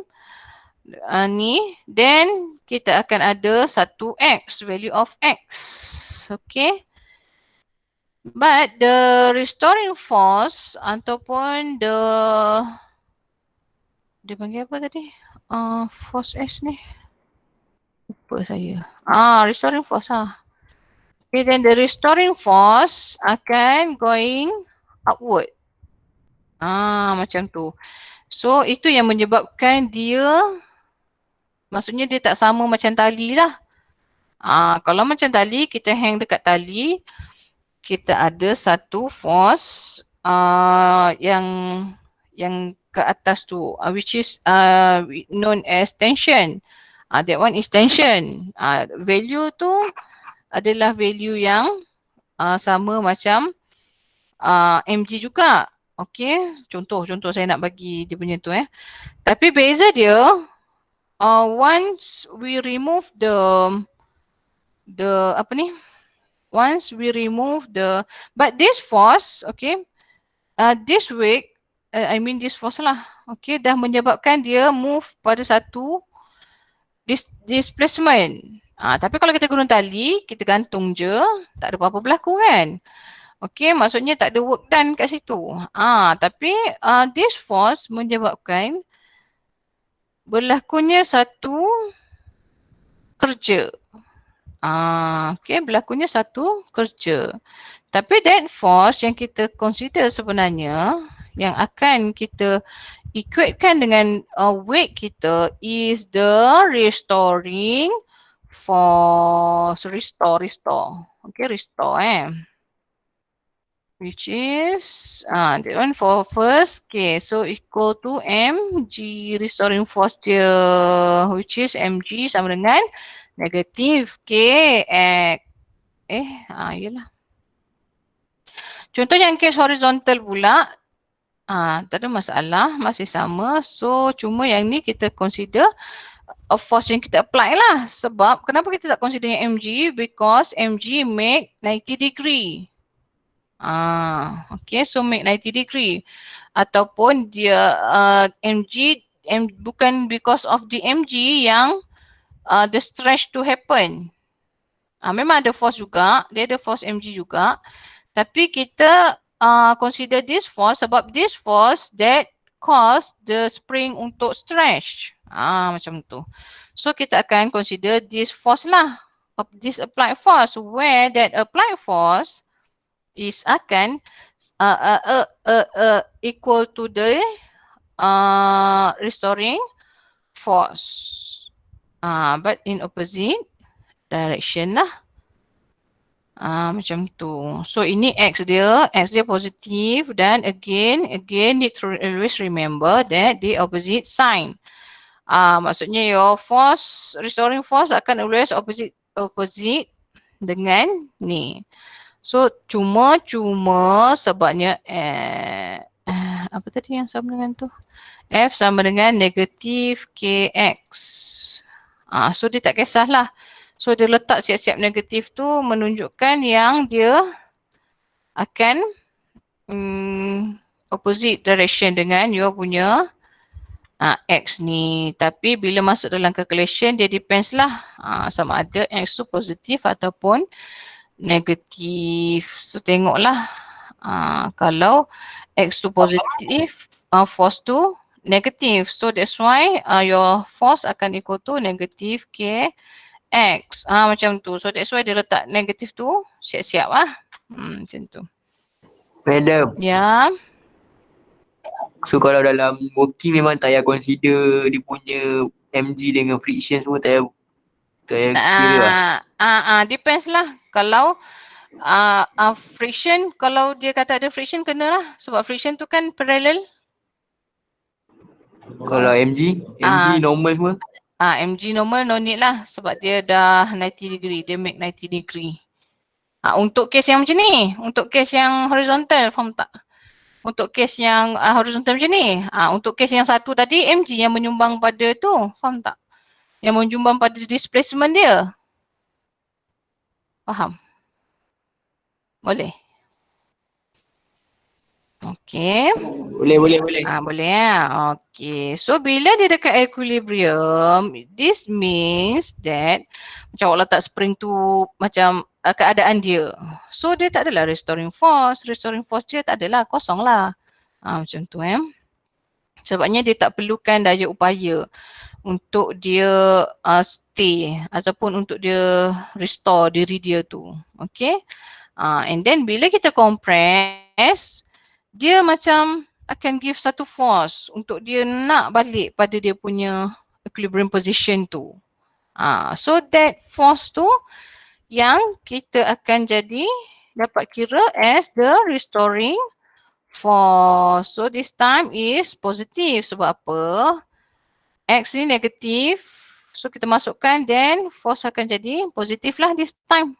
ni, then kita akan ada satu X, value of X, okay. But the restoring force ataupun dia panggil apa tadi? Force S ni. Lupa saya. Restoring force Okay, then the restoring force akan going upward. Macam tu. So itu yang menyebabkan dia, maksudnya dia tak sama macam tali lah. Kalau macam tali, kita hang dekat tali, kita ada satu force yang ke atas tu, which is known as tension. That one is tension. Value tu adalah value yang sama macam mg juga. Okay, contoh saya nak bagi dia punya tu Tapi beza dia, once we remove the apa ni? Once we remove the, but this force, okay, this weight, I mean this force lah, okay, dah menyebabkan dia move pada satu displacement. Tapi kalau kita guna tali, kita gantung je, tak ada apa-apa berlaku kan. Okay, maksudnya tak ada work done kat situ. Tapi this force menyebabkan berlakunya satu kerja. Okay, berlakunya satu kerja. Tapi that force yang kita consider sebenarnya, yang akan kita equatekan dengan weight kita is the restoring force. Restore. Okay, restore which is that one for first case. So equal to mg restoring force dia, which is mg sama dengan negatif kx. Yelah. Contoh yang case horizontal pula, tak ada masalah, masih sama. So cuma yang ni kita consider force yang kita apply lah. Sebab kenapa kita tak consider yang mg? Because mg make 90 degree. Okay, so make 90 degree. Ataupun dia bukan because of the mg yang the stretch to happen. Memang ada force juga, dia ada force mg juga. Tapi kita consider this force sebab this force that cause the spring untuk stretch. Macam tu. So kita akan consider this force lah, this applied force, where that applied force is akan equal to the restoring force. But in opposite direction lah. Macam tu. So ini X dia positif dan again need to always remember that the opposite sign. Maksudnya your force, restoring force akan always opposite dengan ni. So cuma sebabnya apa tadi yang sama dengan tu? F sama dengan negatif KX. So dia tak kisahlah. So dia letak siap-siap negatif tu menunjukkan yang dia akan opposite direction dengan your punya X ni. Tapi bila masuk dalam calculation dia depends lah sama ada X tu positif ataupun negatif. So tengoklah kalau X tu positif, force tu negatif. So that's why your force akan equal to negatif KX. Macam tu. So that's why dia letak negatif tu siap-siap lah. Macam tu. Madam. Ya. So kalau dalam working memang tak payah consider dia punya mg dengan friction semua tak payah kira lah. Depends lah. Kalau friction, kalau dia kata ada friction kena lah. Sebab friction tu kan parallel. Kalau mg normal semua? mg normal no need lah. Sebab dia dah 90 degree. Dia make 90 degree. Untuk case yang macam ni. Untuk case yang horizontal, faham tak? Untuk case yang horizontal macam ni. Untuk case yang satu tadi, mg yang menyumbang pada tu. Faham tak? Yang menyumbang pada displacement dia. Faham? Boleh? Okey. Boleh. Boleh ya. Okey. So bila dia dekat equilibrium, this means that macam awak letak spring tu macam keadaan dia. So dia tak adalah restoring force. Restoring force dia tak adalah, kosong lah. Macam tu Sebabnya dia tak perlukan daya upaya untuk dia stay ataupun untuk dia restore diri dia tu. Okay. And then bila kita compress, dia macam akan give satu force untuk dia nak balik pada dia punya equilibrium position tu. So that force tu yang kita akan jadi dapat kira as the restoring force. So this time is positive. Sebab apa? X ni negatif. So kita masukkan then force akan jadi positif lah this time.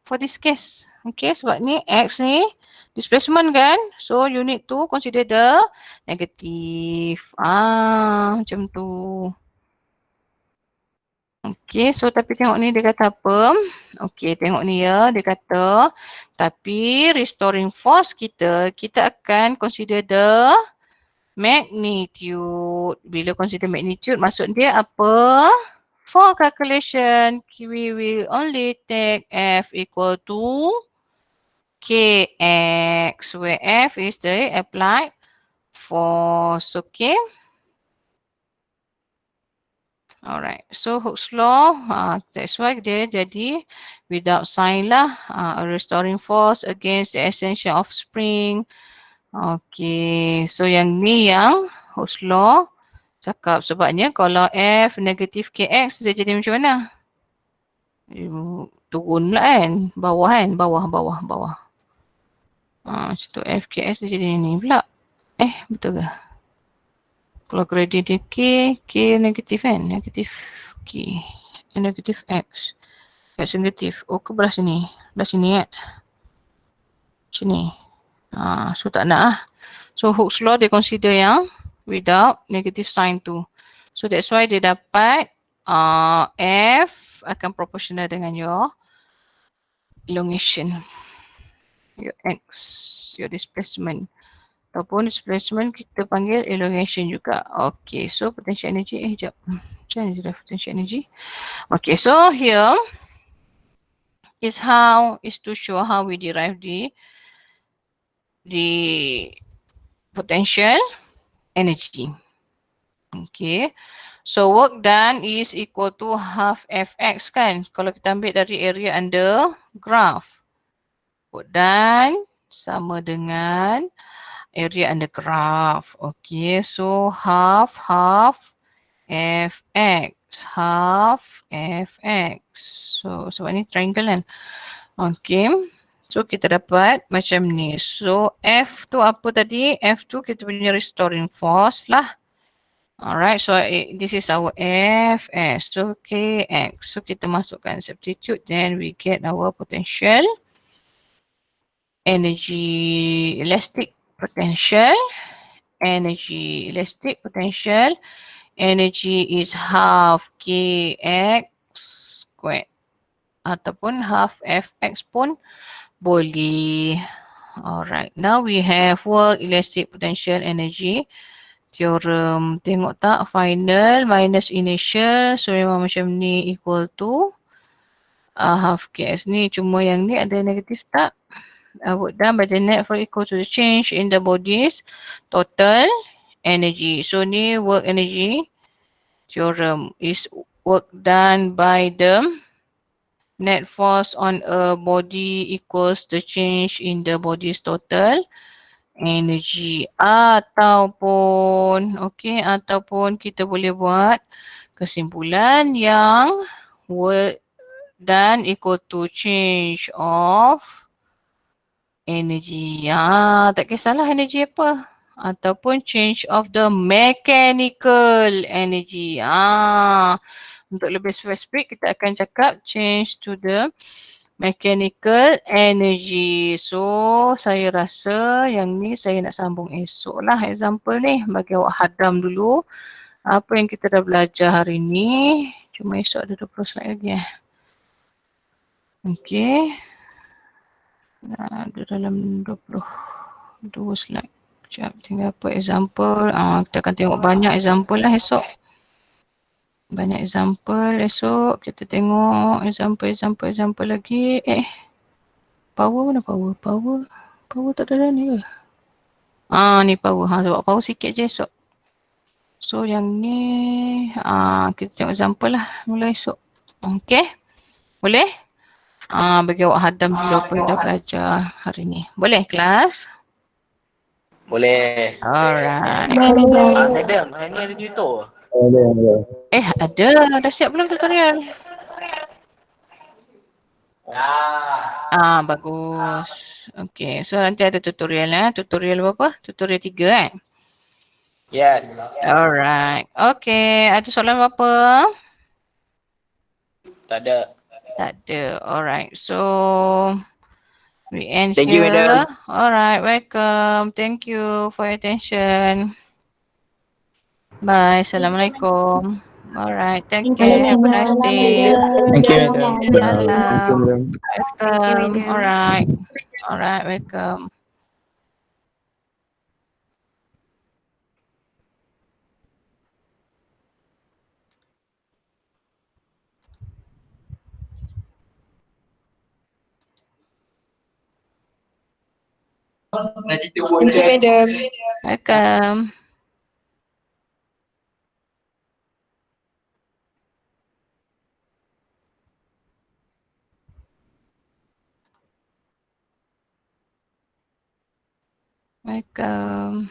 For this case. Okay, sebab ni X ni displacement kan. So you need to consider the negative. Macam tu. Okay, so tapi tengok ni dia kata apa. Okay, tengok ni ya. Dia kata, tapi restoring force kita akan consider the magnitude. Bila consider magnitude, maksud dia apa? For calculation, we will only take F equal to Kx, where F is the applied force. Okay. Alright, so Hooke's law, that's why dia jadi without sign lah, a restoring force against the extension of spring. Okay, so yang ni yang Hooke's law cakap, sebabnya kalau F negatif Kx dia jadi macam mana? Turun lah kan, bawah. Macam tu F Kx dia jadi ni pula. Betul ke? Kalau gradient dia K negatif kan? Negatif K. Negatif X. X negatif. Ke belah sini. Belah sini kan? Macam ni. So tak nak lah. So Hooke's law dia consider yang without negative sign tu. So that's why dia dapat F akan proportional dengan your elongation. Your X. Your displacement. Ataupun displacement kita panggil elongation juga. Okay, so potential energy, sekejap. Macam mana dia potential energy? Okay, so here is to show how we derive the potential energy. Okay, so work done is equal to half Fx kan? Kalau kita ambil dari area under graph. Work done sama dengan area under graph. Okay, so half Fx. So sebab ni triangle kan. Okay, so kita dapat macam ni. So F tu apa tadi? F tu kita punya restoring force lah. Alright, so this is our Fs. So Kx. So kita masukkan substitute, then we get our potential energy elastic potential. Energy elastic potential. Energy is half kx squared ataupun half fx pun boleh. Alright, now we have work elastic potential energy theorem. Tengok tak final minus initial, so memang macam ni equal to half kx ni, cuma yang ni ada negatif tak? Work done by the net for equal to the change in the body's total energy. So ni work energy theorem is work done by the net force on a body equals the change in the body's total energy. Ataupun kita boleh buat kesimpulan yang work done equal to change of energy. Tak kisahlah energy apa. Ataupun change of the mechanical energy. Untuk lebih spesifik, kita akan cakap change to the mechanical energy. So, saya rasa yang ni saya nak sambung esok lah example ni. Bagi awak hadam dulu apa yang kita dah belajar hari ni. Cuma esok ada 20 slide lagi Okay. Ada dalam 22 slide. Sekejap, tinggal apa example. Kita akan tengok banyak example lah esok. Banyak example esok. Kita tengok example lagi. Power mana power? Power tak ada ni ke? Ni power. Sebab power sikit je esok. So yang ni kita tengok example lah mula esok. Okay? Boleh? Bagi awak hadam dulu apa yang dah belajar hari ni. Boleh kelas? Boleh. Alright. Madam, hari ni ada tutor? Ada. Dah siap belum tutorial? Bagus. Okay, so nanti ada tutorial Tutorial berapa? Tutorial 3 Yes. Alright. Okay, ada soalan berapa? Tak ada. Tak ada. Alright, so we end Thank here. you, madam. Alright, welcome. Thank you for your attention. Bye. Assalamualaikum. Alright, take care. Have a nice day. Thank you, madam. Salam. Welcome. madam. Alright, welcome. Thank you, madam. Welcome. Welcome.